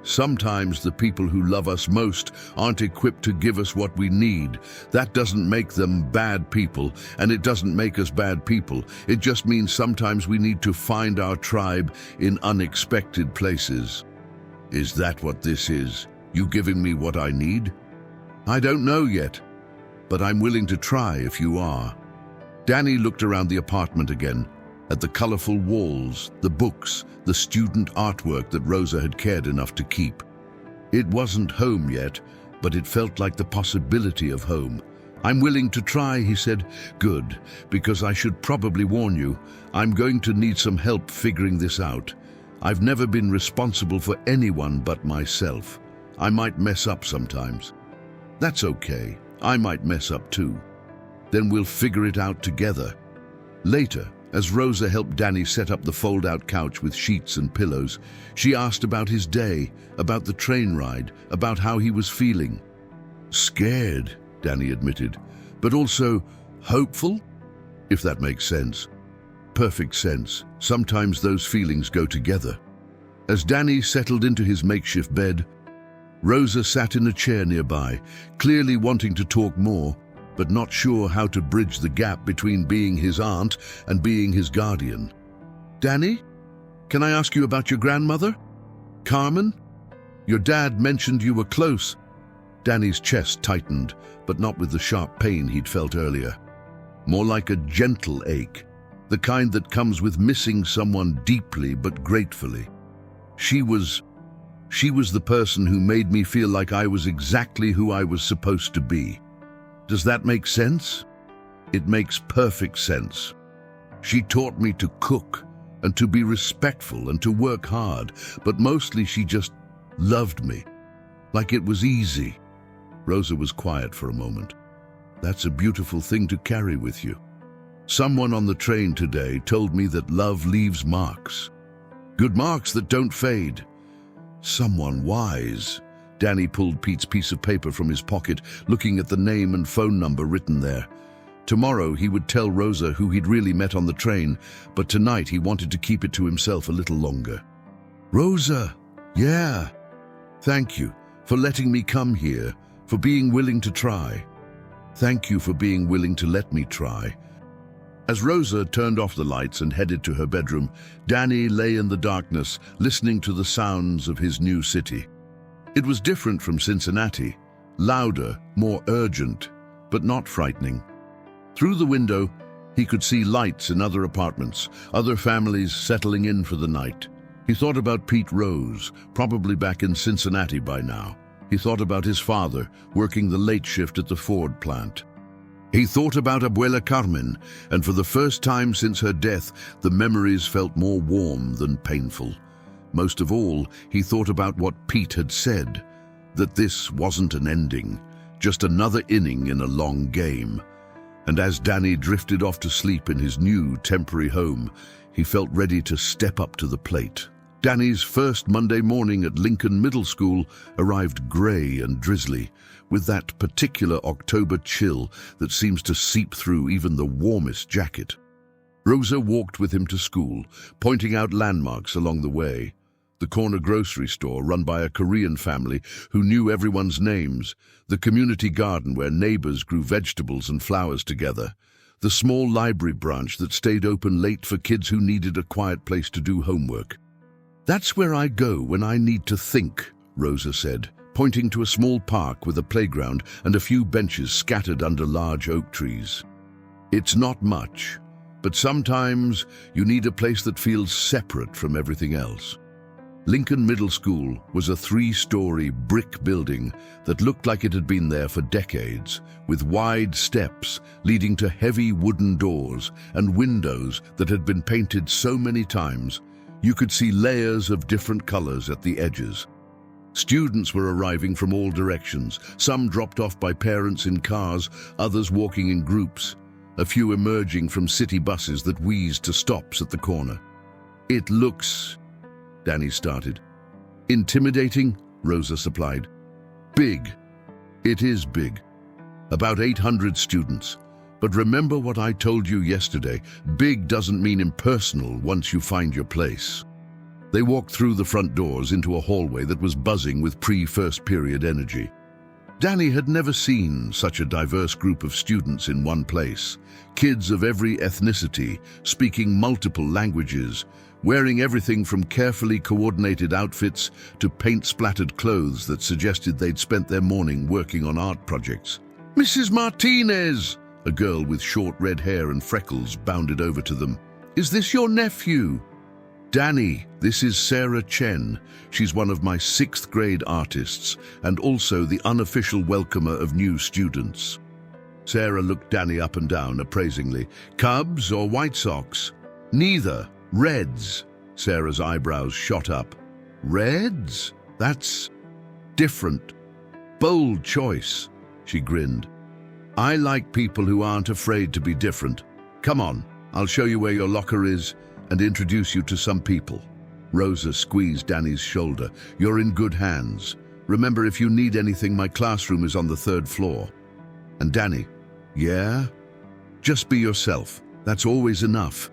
sometimes the people who love us most aren't equipped to give us what we need. That doesn't make them bad people, and it doesn't make us bad people. It just means sometimes we need to find our tribe in unexpected places." "Is that what this is? You giving me what I need?" "I don't know yet, but I'm willing to try if you are." Danny looked around the apartment again, at the colorful walls, the books, the student artwork that Rosa had cared enough to keep. It wasn't home yet, but it felt like the possibility of home. "I'm willing to try," he said. "Good, because I should probably warn you, I'm going to need some help figuring this out. I've never been responsible for anyone but myself. I might mess up sometimes." "That's okay. I might mess up too. Then we'll figure it out together." Later, as Rosa helped Danny set up the fold-out couch with sheets and pillows, she asked about his day, about the train ride, about how he was feeling. "Scared," Danny admitted, "but also hopeful, if that makes sense." Perfect sense. Sometimes those feelings go together. As Danny settled into his makeshift bed, Rosa sat in a chair nearby, clearly wanting to talk more, but not sure how to bridge the gap between being his aunt and being his guardian. "Danny, can I ask you about your grandmother? Carmen? Your dad mentioned you were close." Danny's chest tightened, but not with the sharp pain he'd felt earlier. More like a gentle ache, the kind that comes with missing someone deeply but gratefully. She was the person who made me feel like I was exactly who I was supposed to be. Does that make sense? It makes perfect sense. She taught me to cook and to be respectful and to work hard, but mostly she just loved me, like it was easy. Rosa was quiet for a moment. "That's a beautiful thing to carry with you. Someone on the train today told me that love leaves marks. Good marks that don't fade." "Someone wise." Danny pulled Pete's piece of paper from his pocket, looking at the name and phone number written there. Tomorrow he would tell Rosa who he'd really met on the train, but tonight he wanted to keep it to himself a little longer. "Rosa, yeah. Thank you for letting me come here, for being willing to try. Thank you for being willing to let me try." As Rosa turned off the lights and headed to her bedroom, Danny lay in the darkness, listening to the sounds of his new city. It was different from Cincinnati, louder, more urgent, but not frightening. Through the window, he could see lights in other apartments, other families settling in for the night. He thought about Pete Rose, probably back in Cincinnati by now. He thought about his father, working the late shift at the Ford plant. He thought about Abuela Carmen, and for the first time since her death, the memories felt more warm than painful. Most of all, he thought about what Pete had said, that this wasn't an ending, just another inning in a long game. And as Danny drifted off to sleep in his new temporary home, he felt ready to step up to the plate. Danny's first Monday morning at Lincoln Middle School arrived gray and drizzly, with that particular October chill that seems to seep through even the warmest jacket. Rosa walked with him to school, pointing out landmarks along the way. The corner grocery store run by a Korean family who knew everyone's names, the community garden where neighbors grew vegetables and flowers together, the small library branch that stayed open late for kids who needed a quiet place to do homework. "That's where I go when I need to think," Rosa said, pointing to a small park with a playground and a few benches scattered under large oak trees. "It's not much, but sometimes you need a place that feels separate from everything else." Lincoln Middle School was a 3-story brick building that looked like it had been there for decades, with wide steps leading to heavy wooden doors and windows that had been painted so many times you could see layers of different colors at the edges. Students were arriving from all directions, some dropped off by parents in cars, others walking in groups, a few emerging from city buses that wheezed to stops at the corner. "It looks," Danny started. "Intimidating," Rosa supplied. "Big. It is big. About 800 students. But remember what I told you yesterday, big doesn't mean impersonal once you find your place." They walked through the front doors into a hallway that was buzzing with pre-first period energy. Danny had never seen such a diverse group of students in one place. Kids of every ethnicity, speaking multiple languages, wearing everything from carefully coordinated outfits to paint-splattered clothes that suggested they'd spent their morning working on art projects. "Mrs. Martinez!" A girl with short red hair and freckles bounded over to them. "Is this your nephew?" "Danny, this is Sarah Chen. She's one of my 6th grade artists and also the unofficial welcomer of new students." Sarah looked Danny up and down appraisingly. "Cubs or White Sox?" "Neither. Reds." Sarah's eyebrows shot up. "Reds? That's different. Bold choice." She grinned. "I like people who aren't afraid to be different. Come on, I'll show you where your locker is and introduce you to some people." Rosa squeezed Danny's shoulder. "You're in good hands. Remember, if you need anything, my classroom is on the 3rd floor." And Danny, "Yeah? Just be yourself. That's always enough."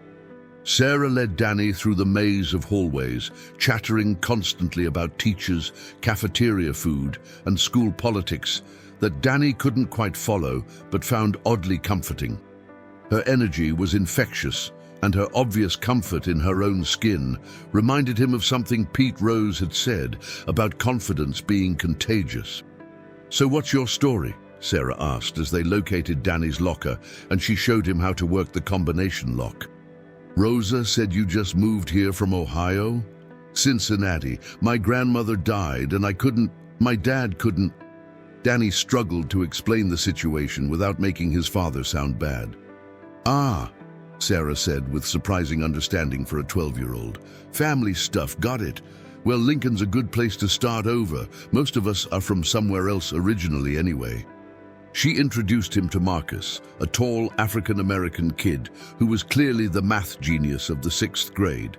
Sarah led Danny through the maze of hallways, chattering constantly about teachers, cafeteria food, and school politics that Danny couldn't quite follow but found oddly comforting. Her energy was infectious, and her obvious comfort in her own skin reminded him of something Pete Rose had said about confidence being contagious. "So what's your story?" Sarah asked as they located Danny's locker and she showed him how to work the combination lock. "Rosa said you just moved here from Ohio?" "Cincinnati. My grandmother died and my dad couldn't." Danny struggled to explain the situation without making his father sound bad. "Ah," Sarah said with surprising understanding for a 12-year-old. "Family stuff, got it. Well, Lincoln's a good place to start over. Most of us are from somewhere else originally anyway." She introduced him to Marcus, a tall African-American kid who was clearly the math genius of the 6th grade,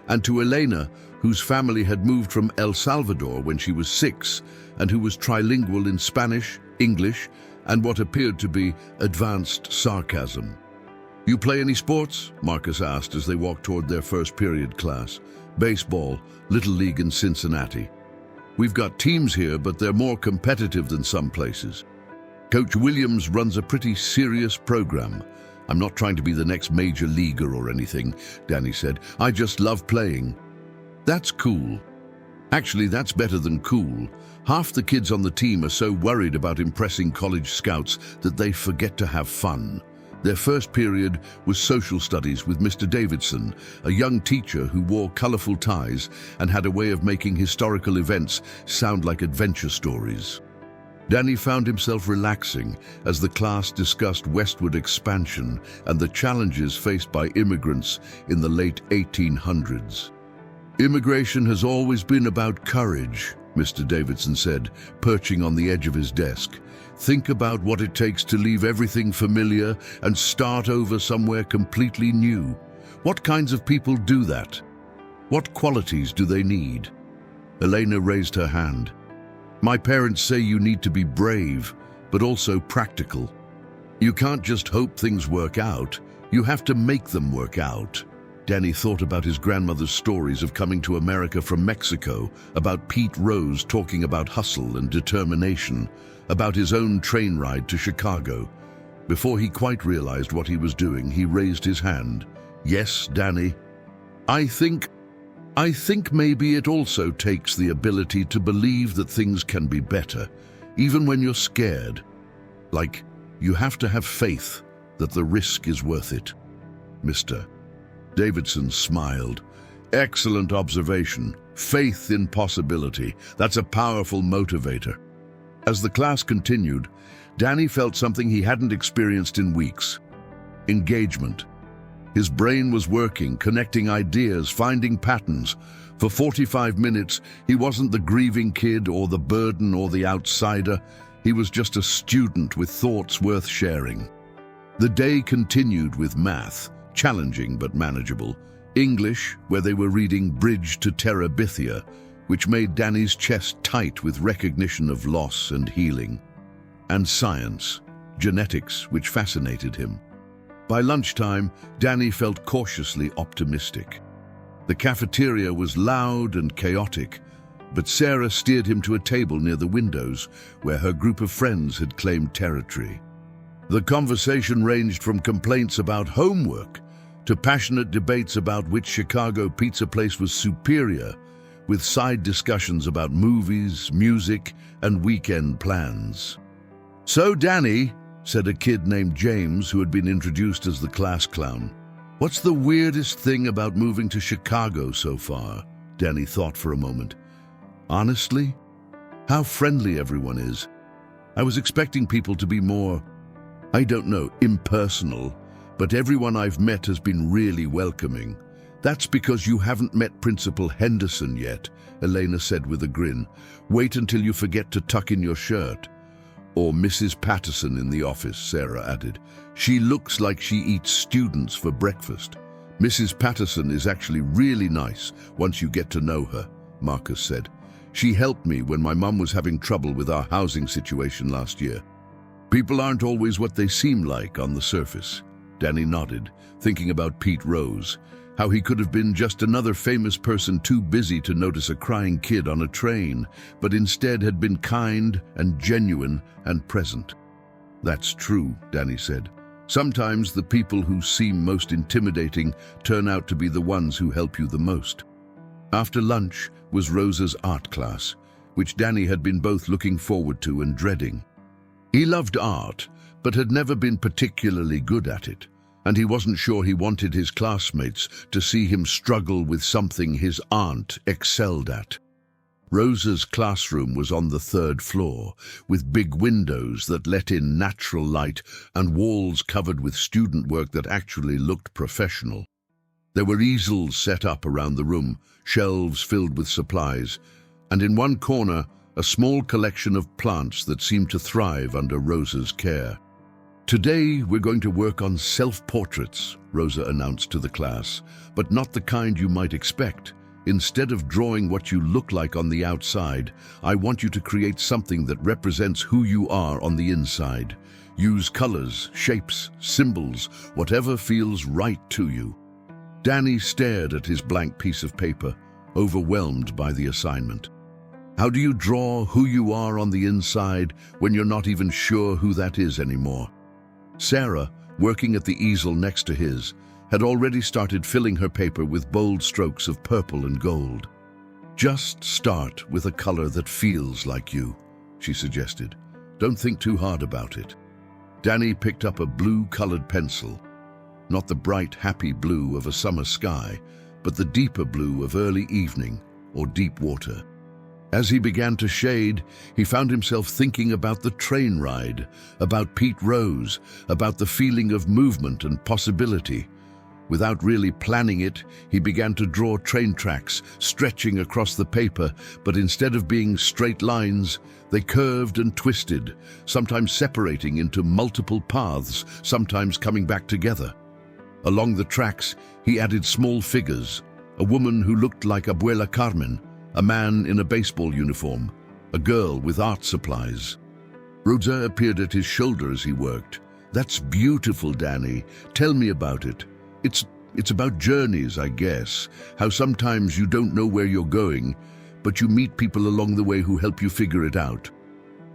and to Elena, whose family had moved from El Salvador when she was 6 and who was trilingual in Spanish, English, and what appeared to be advanced sarcasm. "You play any sports?" Marcus asked as they walked toward their first period class. "Baseball, Little League in Cincinnati. We've got teams here, but they're more competitive than some places. Coach Williams runs a pretty serious program. I'm not trying to be the next major leaguer or anything," Danny said. "I just love playing." "That's cool." "Actually, that's better than cool. Half the kids on the team are so worried about impressing college scouts that they forget to have fun." Their first period was social studies with Mr. Davidson, a young teacher who wore colorful ties and had a way of making historical events sound like adventure stories. Danny found himself relaxing as the class discussed westward expansion and the challenges faced by immigrants in the late 1800s. "Immigration has always been about courage," Mr. Davidson said, perching on the edge of his desk. "Think about what it takes to leave everything familiar and start over somewhere completely new. What kinds of people do that? What qualities do they need?" Elena raised her hand. "My parents say you need to be brave, but also practical. You can't just hope things work out. You have to make them work out." Danny thought about his grandmother's stories of coming to America from Mexico, about Pete Rose talking about hustle and determination, about his own train ride to Chicago. Before he quite realized what he was doing, he raised his hand. "Yes, Danny. I think maybe it also takes the ability to believe that things can be better, even when you're scared. Like, you have to have faith that the risk is worth it." Mr. Davidson smiled. "Excellent observation. Faith in possibility. That's a powerful motivator." As the class continued, Danny felt something he hadn't experienced in weeks. Engagement. His brain was working, connecting ideas, finding patterns. For 45 minutes, he wasn't the grieving kid or the burden or the outsider. He was just a student with thoughts worth sharing. The day continued with math, challenging but manageable. English, where they were reading Bridge to Terabithia, which made Danny's chest tight with recognition of loss and healing. And science, genetics, which fascinated him. By lunchtime, Danny felt cautiously optimistic. The cafeteria was loud and chaotic, but Sarah steered him to a table near the windows where her group of friends had claimed territory. The conversation ranged from complaints about homework to passionate debates about which Chicago pizza place was superior, with side discussions about movies, music, and weekend plans. "So, Danny," said a kid named James who had been introduced as the class clown. "What's the weirdest thing about moving to Chicago so far?" Danny thought for a moment. "Honestly, how friendly everyone is. I was expecting people to be more, I don't know, impersonal, but everyone I've met has been really welcoming." "That's because you haven't met Principal Henderson yet," Elena said with a grin. "Wait until you forget to tuck in your shirt." "Or Mrs. Patterson in the office," Sarah added. "She looks like she eats students for breakfast." "Mrs. Patterson is actually really nice once you get to know her," Marcus said. "She helped me when my mum was having trouble with our housing situation last year." "People aren't always what they seem like on the surface." Danny nodded, thinking about Pete Rose, how he could have been just another famous person too busy to notice a crying kid on a train, but instead had been kind and genuine and present. "That's true," Danny said. "Sometimes the people who seem most intimidating turn out to be the ones who help you the most." After lunch was Rosa's art class, which Danny had been both looking forward to and dreading. He loved art, but had never been particularly good at it, and he wasn't sure he wanted his classmates to see him struggle with something his aunt excelled at. Rosa's classroom was on the 3rd floor, with big windows that let in natural light and walls covered with student work that actually looked professional. There were easels set up around the room, shelves filled with supplies, and in one corner, a small collection of plants that seemed to thrive under Rosa's care. "Today, we're going to work on self-portraits," Rosa announced to the class, "but not the kind you might expect. Instead of drawing what you look like on the outside, I want you to create something that represents who you are on the inside. Use colors, shapes, symbols, whatever feels right to you." Danny stared at his blank piece of paper, overwhelmed by the assignment. How do you draw who you are on the inside when you're not even sure who that is anymore? Sarah, working at the easel next to his, had already started filling her paper with bold strokes of purple and gold. "Just start with a color that feels like you," she suggested. "Don't think too hard about it." Danny picked up a blue-colored pencil. Not the bright, happy blue of a summer sky, but the deeper blue of early evening or deep water. As he began to shade, he found himself thinking about the train ride, about Pete Rose, about the feeling of movement and possibility. Without really planning it, he began to draw train tracks, stretching across the paper, but instead of being straight lines, they curved and twisted, sometimes separating into multiple paths, sometimes coming back together. Along the tracks, he added small figures, a woman who looked like Abuela Carmen, a man in a baseball uniform, a girl with art supplies. Rosa appeared at his shoulder as he worked. "That's beautiful, Danny. Tell me about it." It's about journeys, I guess. How sometimes you don't know where you're going, but you meet people along the way who help you figure it out."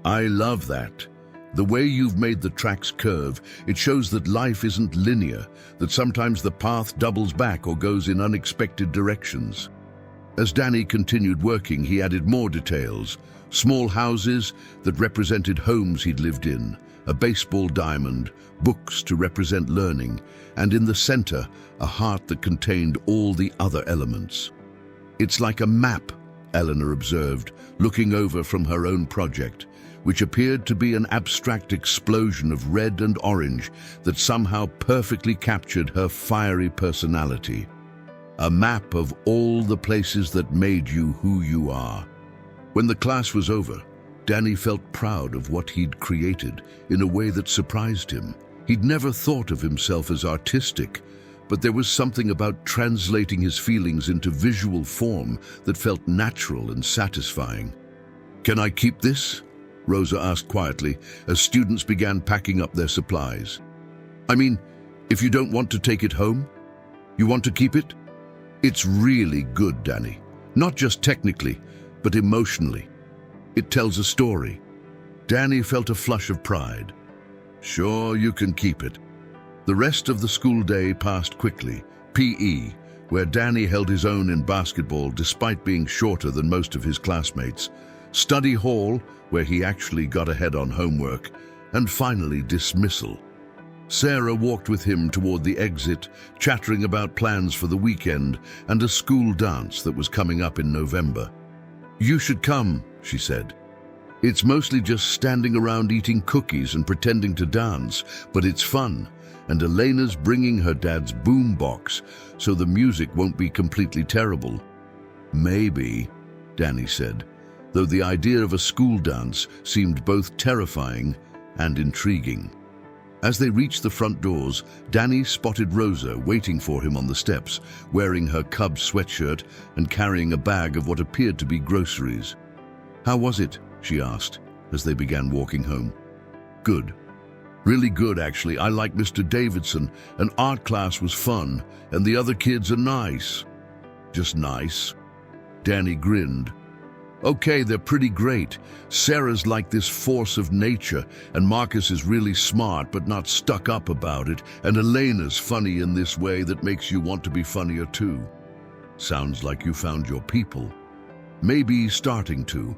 "I love that. The way you've made the tracks curve, it shows that life isn't linear, that sometimes the path doubles back or goes in unexpected directions." As Danny continued working, he added more details. Small houses that represented homes he'd lived in, a baseball diamond, books to represent learning, and in the center, a heart that contained all the other elements. "It's like a map," Eleanor observed, looking over from her own project, which appeared to be an abstract explosion of red and orange that somehow perfectly captured her fiery personality. A map of all the places that made you who you are. When the class was over, Danny felt proud of what he'd created in a way that surprised him. He'd never thought of himself as artistic, but there was something about translating his feelings into visual form that felt natural and satisfying. "Can I keep this?" Rosa asked quietly as students began packing up their supplies. "I mean, if you don't want to take it home, you want to keep it?" "It's really good, Danny. Not just technically, but emotionally. It tells a story." Danny felt a flush of pride. "Sure, you can keep it." The rest of the school day passed quickly. PE, where Danny held his own in basketball despite being shorter than most of his classmates. Study hall, where he actually got ahead on homework. and finally dismissal. Sarah walked with him toward the exit, chattering about plans for the weekend and a school dance that was coming up in November. "You should come," she said. "It's mostly just standing around eating cookies and pretending to dance, but it's fun, and Elena's bringing her dad's boombox, so the music won't be completely terrible." "Maybe," Danny said, though the idea of a school dance seemed both terrifying and intriguing. As they reached the front doors, Danny spotted Rosa waiting for him on the steps, wearing her Cubs sweatshirt and carrying a bag of what appeared to be groceries. "How was it?" she asked, as they began walking home. "Good. Really good, actually. I like Mr. Davidson, and art class was fun, and the other kids are nice." "Just nice?" Danny grinned. "Okay, they're pretty great. Sarah's like this force of nature, and Marcus is really smart but not stuck up about it, and Elena's funny in this way that makes you want to be funnier too." "Sounds like you found your people." "Maybe starting to."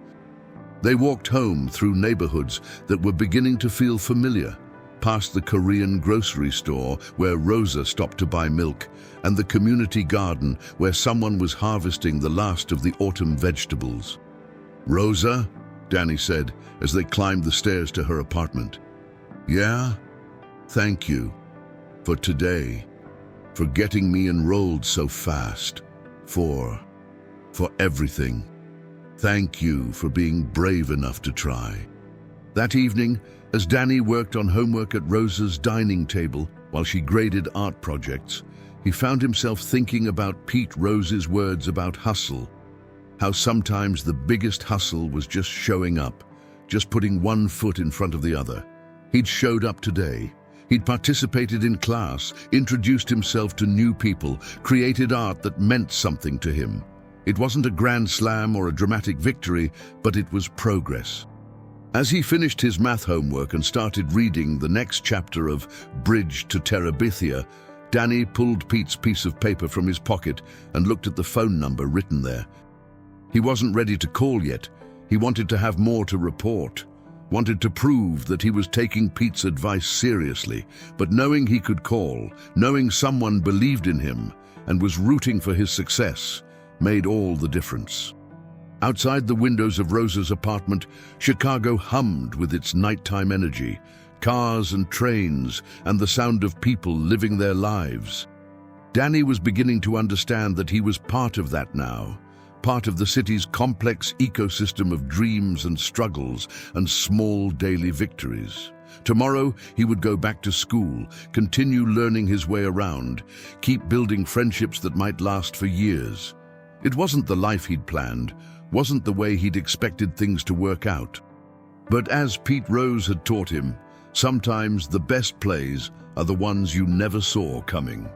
They walked home through neighborhoods that were beginning to feel familiar, past the Korean grocery store where Rosa stopped to buy milk, and the community garden where someone was harvesting the last of the autumn vegetables. "Rosa," Danny said as they climbed the stairs to her apartment. "Yeah? Thank you. For today. For getting me enrolled so fast. For everything. Thank you for being brave enough to try." That evening, as Danny worked on homework at Rosa's dining table while she graded art projects, he found himself thinking about Pete Rose's words about hustle. How sometimes the biggest hustle was just showing up, just putting one foot in front of the other. He'd showed up today. He'd participated in class, introduced himself to new people, created art that meant something to him. It wasn't a grand slam or a dramatic victory, but it was progress. As he finished his math homework and started reading the next chapter of Bridge to Terabithia, Danny pulled Pete's piece of paper from his pocket and looked at the phone number written there. He wasn't ready to call yet. He wanted to have more to report, wanted to prove that he was taking Pete's advice seriously, but knowing he could call, knowing someone believed in him and was rooting for his success, made all the difference. Outside the windows of Rosa's apartment, Chicago hummed with its nighttime energy, cars and trains, and the sound of people living their lives. Danny was beginning to understand that he was part of that now, part of the city's complex ecosystem of dreams and struggles and small daily victories. Tomorrow, he would go back to school, continue learning his way around, keep building friendships that might last for years. It wasn't the life he'd planned, wasn't the way he'd expected things to work out. But as Pete Rose had taught him, sometimes the best plays are the ones you never saw coming.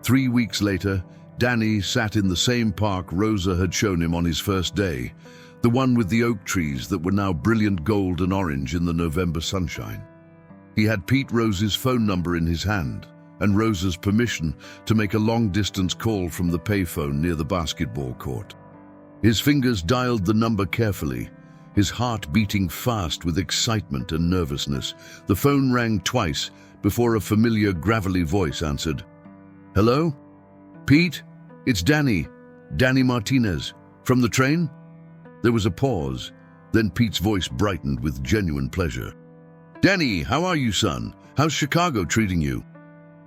3 weeks later, Danny sat in the same park Rosa had shown him on his first day, the one with the oak trees that were now brilliant gold and orange in the November sunshine. He had Pete Rose's phone number in his hand and Rosa's permission to make a long-distance call from the payphone near the basketball court. His fingers dialed the number carefully, his heart beating fast with excitement and nervousness. The phone rang twice before a familiar gravelly voice answered. "Hello? Pete? It's Danny Martinez. From the train?" There was a pause, then Pete's voice brightened with genuine pleasure. "Danny, how are you, son? How's Chicago treating you?"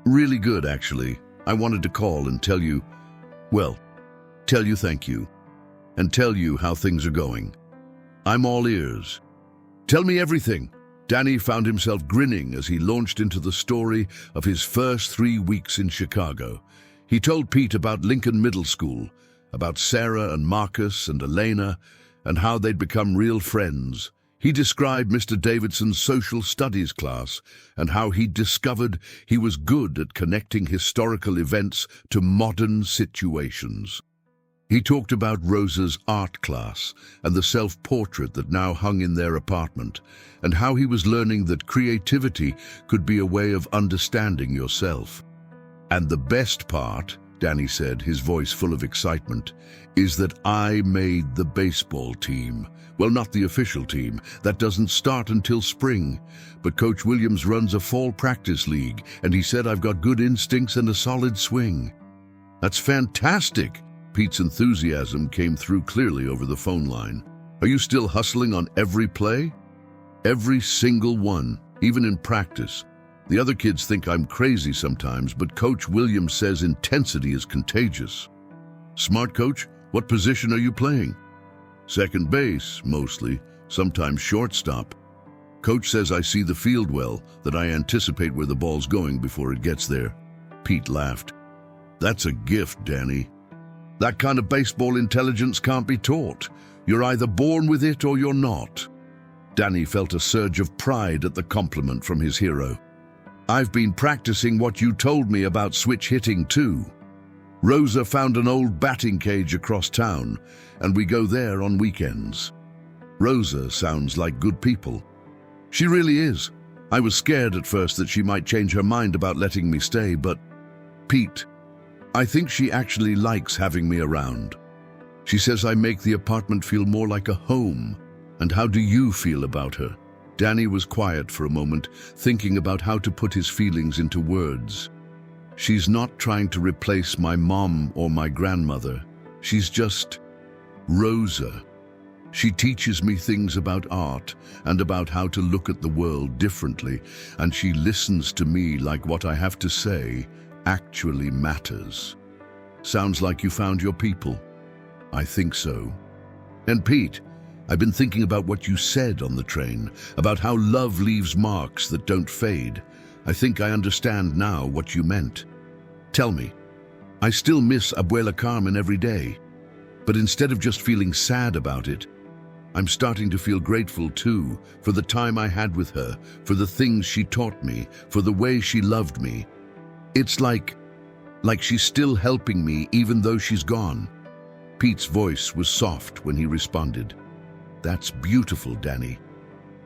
"Really good, actually. I wanted to call and tell you thank you, and tell you how things are going. I'm all ears. Tell me everything." Danny found himself grinning as he launched into the story of his first 3 weeks in Chicago. He told Pete about Lincoln Middle School, about Sarah and Marcus and Elena, and how they'd become real friends. He described Mr. Davidson's social studies class and how he'd discovered he was good at connecting historical events to modern situations. He talked about Rosa's art class and the self-portrait that now hung in their apartment, and how he was learning that creativity could be a way of understanding yourself. And the best part, Danny said, his voice full of excitement, is that I made the baseball team. Well, not the official team. That doesn't start until spring. But Coach Williams runs a fall practice league, and he said I've got good instincts and a solid swing. That's fantastic! Pete's enthusiasm came through clearly over the phone line. Are you still hustling on every play? Every single one, even in practice. The other kids think I'm crazy sometimes, but Coach Williams says intensity is contagious. Smart coach, what position are you playing? Second base, mostly, sometimes shortstop. Coach says I see the field well, that I anticipate where the ball's going before it gets there. Pete laughed. That's a gift, Danny. That kind of baseball intelligence can't be taught. You're either born with it or you're not. Danny felt a surge of pride at the compliment from his hero. I've been practicing what you told me about switch hitting too. Rosa found an old batting cage across town, and we go there on weekends. Rosa sounds like good people. She really is. I was scared at first that she might change her mind about letting me stay, but Pete, I think she actually likes having me around. She says I make the apartment feel more like a home. And how do you feel about her? Danny was quiet for a moment, thinking about how to put his feelings into words. She's not trying to replace my mom or my grandmother. She's just Rosa. She teaches me things about art and about how to look at the world differently, and she listens to me like what I have to say actually matters. Sounds like you found your people. I think so. And Pete, I've been thinking about what you said on the train, about how love leaves marks that don't fade. I think I understand now what you meant. Tell me, I still miss Abuela Carmen every day, but instead of just feeling sad about it, I'm starting to feel grateful too, for the time I had with her, for the things she taught me, for the way she loved me. It's like she's still helping me even though she's gone. Pete's voice was soft when he responded. That's beautiful, Danny.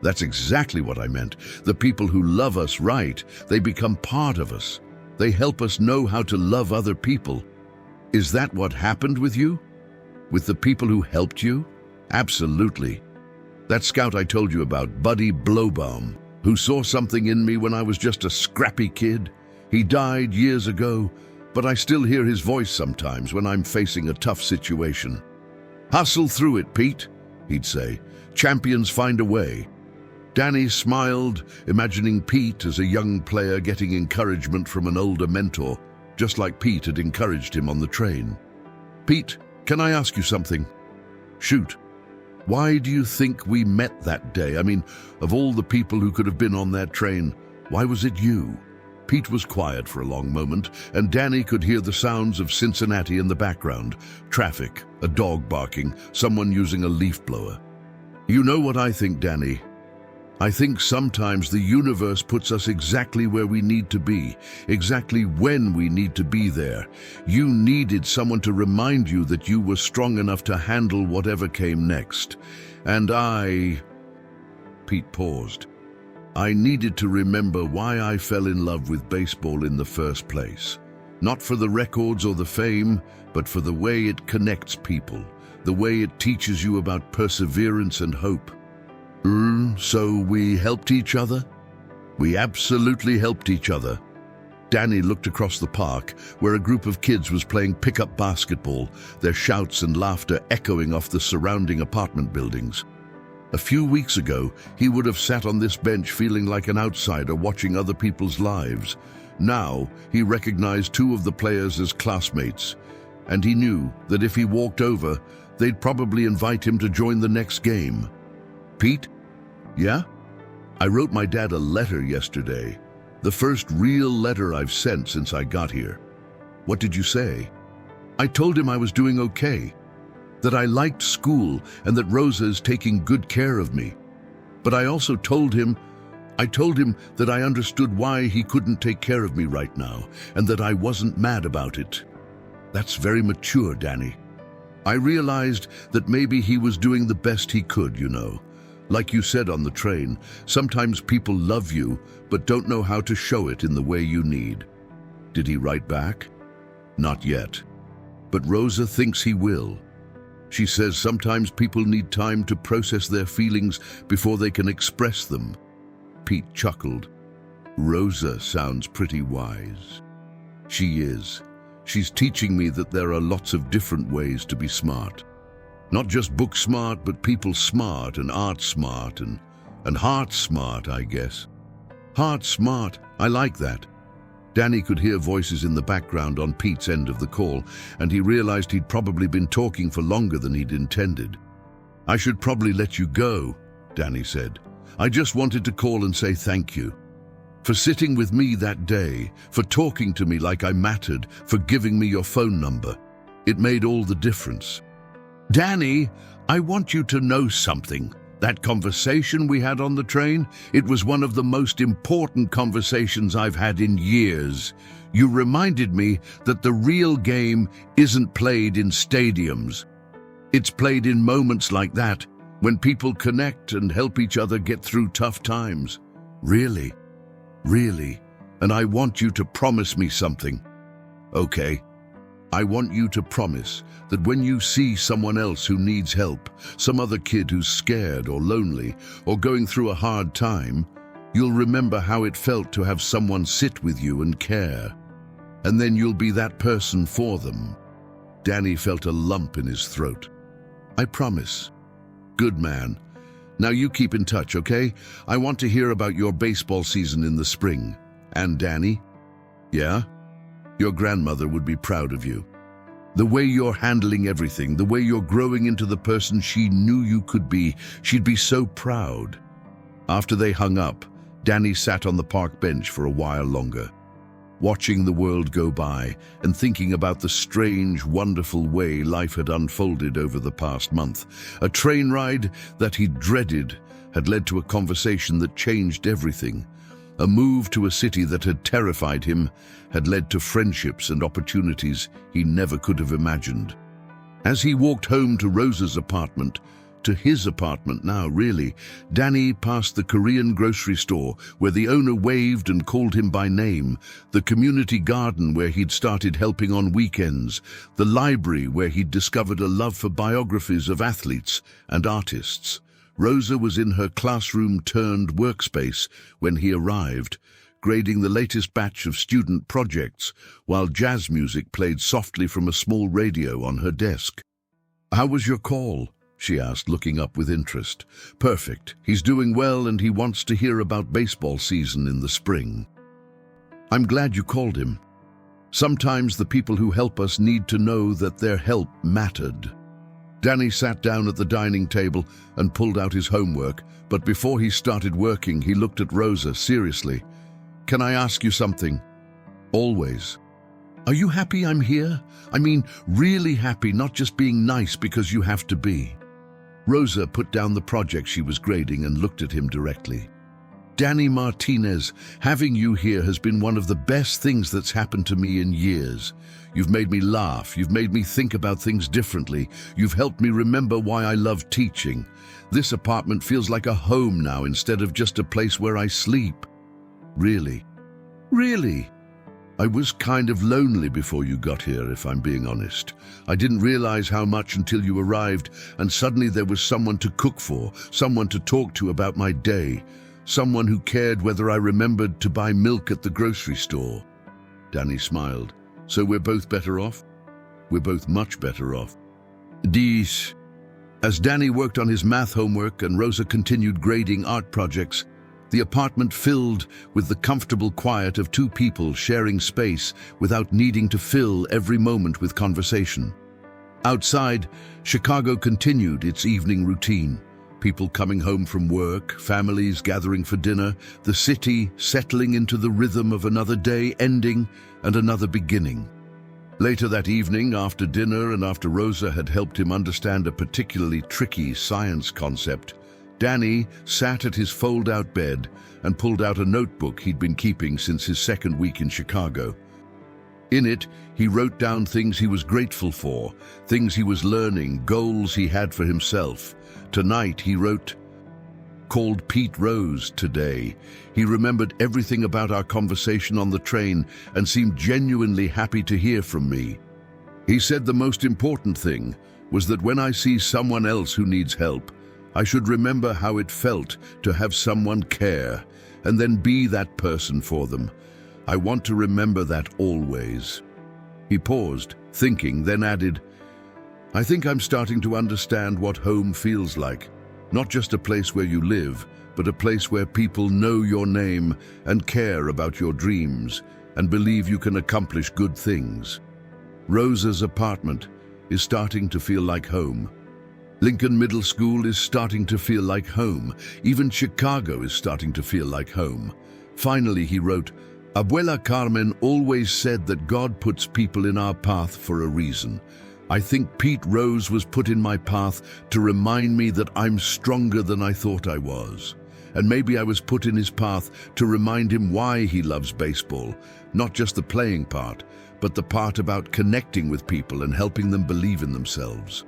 That's exactly what I meant. The people who love us right, they become part of us. They help us know how to love other people. Is that what happened with you? With the people who helped you? Absolutely. That scout I told you about, Buddy Blowbaum, who saw something in me when I was just a scrappy kid. He died years ago, but I still hear his voice sometimes when I'm facing a tough situation. Hustle through it, Pete, he'd say. Champions find a way. Danny smiled, imagining Pete as a young player getting encouragement from an older mentor, just like Pete had encouraged him on the train. Pete, can I ask you something? Shoot. Why do you think we met that day? I mean, of all the people who could have been on that train, why was it you? Pete was quiet for a long moment, and Danny could hear the sounds of Cincinnati in the background. Traffic, a dog barking, someone using a leaf blower. You know what I think, Danny? I think sometimes the universe puts us exactly where we need to be, exactly when we need to be there. You needed someone to remind you that you were strong enough to handle whatever came next. And Pete paused. I needed to remember why I fell in love with baseball in the first place. Not for the records or the fame, but for the way it connects people, the way it teaches you about perseverance and hope. So we helped each other? We absolutely helped each other. Danny looked across the park, where a group of kids was playing pickup basketball, their shouts and laughter echoing off the surrounding apartment buildings. A few weeks ago, he would have sat on this bench feeling like an outsider watching other people's lives. Now, he recognized two of the players as classmates, and he knew that if he walked over, they'd probably invite him to join the next game. Pete? Yeah? I wrote my dad a letter yesterday. The first real letter I've sent since I got here. What did you say? I told him I was doing okay, that I liked school and that Rosa is taking good care of me. But I also told him that I understood why he couldn't take care of me right now and that I wasn't mad about it. That's very mature, Danny. I realized that maybe he was doing the best he could, you know. Like you said on the train, sometimes people love you, but don't know how to show it in the way you need. Did he write back? Not yet. But Rosa thinks he will. She says sometimes people need time to process their feelings before they can express them. Pete chuckled. Rosa sounds pretty wise. She is. She's teaching me that there are lots of different ways to be smart. Not just book smart, but people smart and art smart and heart smart, I guess. Heart smart, I like that. Danny could hear voices in the background on Pete's end of the call, and he realized he'd probably been talking for longer than he'd intended. I should probably let you go, Danny said. I just wanted to call and say thank you. For sitting with me that day, for talking to me like I mattered, for giving me your phone number. It made all the difference. Danny, I want you to know something. That conversation we had on the train, it was one of the most important conversations I've had in years. You reminded me that the real game isn't played in stadiums. It's played in moments like that, when people connect and help each other get through tough times. Really, really, and I want you to promise me something. Okay. I want you to promise that when you see someone else who needs help, some other kid who's scared or lonely or going through a hard time, you'll remember how it felt to have someone sit with you and care. And then you'll be that person for them. Danny felt a lump in his throat. I promise. Good man. Now you keep in touch, okay? I want to hear about your baseball season in the spring. And Danny? Yeah? Your grandmother would be proud of you. The way you're handling everything, the way you're growing into the person she knew you could be, she'd be so proud. After they hung up, Danny sat on the park bench for a while longer, watching the world go by and thinking about the strange, wonderful way life had unfolded over the past month. A train ride that he dreaded had led to a conversation that changed everything. A move to a city that had terrified him had led to friendships and opportunities he never could have imagined. As he walked home to Rosa's apartment, to his apartment now really, Danny passed the Korean grocery store where the owner waved and called him by name, the community garden where he'd started helping on weekends, the library where he'd discovered a love for biographies of athletes and artists. Rosa was in her classroom-turned-workspace when he arrived, grading the latest batch of student projects, while jazz music played softly from a small radio on her desk. "How was your call?" she asked, looking up with interest. "Perfect. He's doing well and he wants to hear about baseball season in the spring." "I'm glad you called him. Sometimes the people who help us need to know that their help mattered." Danny sat down at the dining table and pulled out his homework, but before he started working, he looked at Rosa seriously. "Can I ask you something?" "Always." "Are you happy I'm here? I mean, really happy, not just being nice because you have to be." Rosa put down the project she was grading and looked at him directly. "Danny Martinez, having you here has been one of the best things that's happened to me in years. You've made me laugh, you've made me think about things differently, you've helped me remember why I love teaching. This apartment feels like a home now instead of just a place where I sleep." "Really? Really? I was kind of lonely before you got here, if I'm being honest. I didn't realize how much until you arrived, and suddenly there was someone to cook for, someone to talk to about my day. Someone who cared whether I remembered to buy milk at the grocery store." Danny smiled. "So we're both better off?" "We're both much better off." Dis. As Danny worked on his math homework and Rosa continued grading art projects, the apartment filled with the comfortable quiet of two people sharing space without needing to fill every moment with conversation. Outside, Chicago continued its evening routine. People coming home from work, families gathering for dinner, the city settling into the rhythm of another day ending and another beginning. Later that evening, after dinner and after Rosa had helped him understand a particularly tricky science concept, Danny sat at his fold-out bed and pulled out a notebook he'd been keeping since his second week in Chicago. In it, he wrote down things he was grateful for, things he was learning, goals he had for himself. Tonight he wrote, called Pete Rose today. He remembered everything about our conversation on the train and seemed genuinely happy to hear from me. He said the most important thing was that when I see someone else who needs help, I should remember how it felt to have someone care and then be that person for them. I want to remember that always. He paused, thinking, then added, I think I'm starting to understand what home feels like. Not just a place where you live, but a place where people know your name and care about your dreams and believe you can accomplish good things. Rosa's apartment is starting to feel like home. Lincoln Middle School is starting to feel like home. Even Chicago is starting to feel like home. Finally, he wrote, Abuela Carmen always said that God puts people in our path for a reason. I think Pete Rose was put in my path to remind me that I'm stronger than I thought I was. And maybe I was put in his path to remind him why he loves baseball, not just the playing part, but the part about connecting with people and helping them believe in themselves.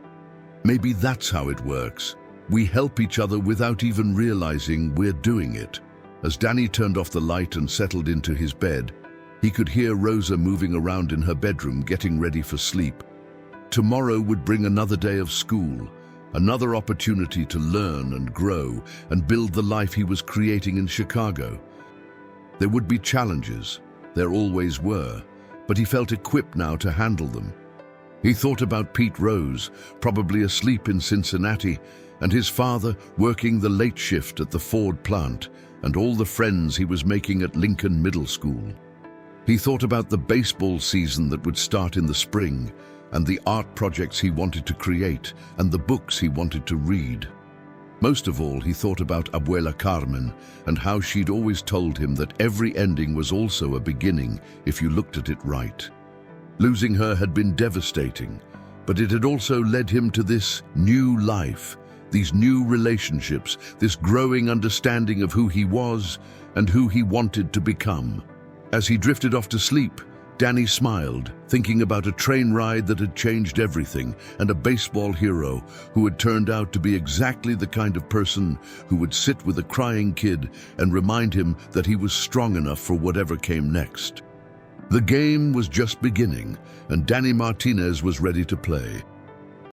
Maybe that's how it works. We help each other without even realizing we're doing it. As Danny turned off the light and settled into his bed, he could hear Rosa moving around in her bedroom, getting ready for sleep. Tomorrow would bring another day of school, another opportunity to learn and grow and build the life he was creating in Chicago. There would be challenges, there always were, but he felt equipped now to handle them. He thought about Pete Rose, probably asleep in Cincinnati, and his father working the late shift at the Ford plant, and all the friends he was making at Lincoln Middle School. He thought about the baseball season that would start in the spring, and the art projects he wanted to create, and the books he wanted to read. Most of all, he thought about Abuela Carmen and how she'd always told him that every ending was also a beginning if you looked at it right. Losing her had been devastating, but it had also led him to this new life, these new relationships, this growing understanding of who he was and who he wanted to become. As he drifted off to sleep, Danny smiled, thinking about a train ride that had changed everything and a baseball hero who had turned out to be exactly the kind of person who would sit with a crying kid and remind him that he was strong enough for whatever came next. The game was just beginning, and Danny Martinez was ready to play.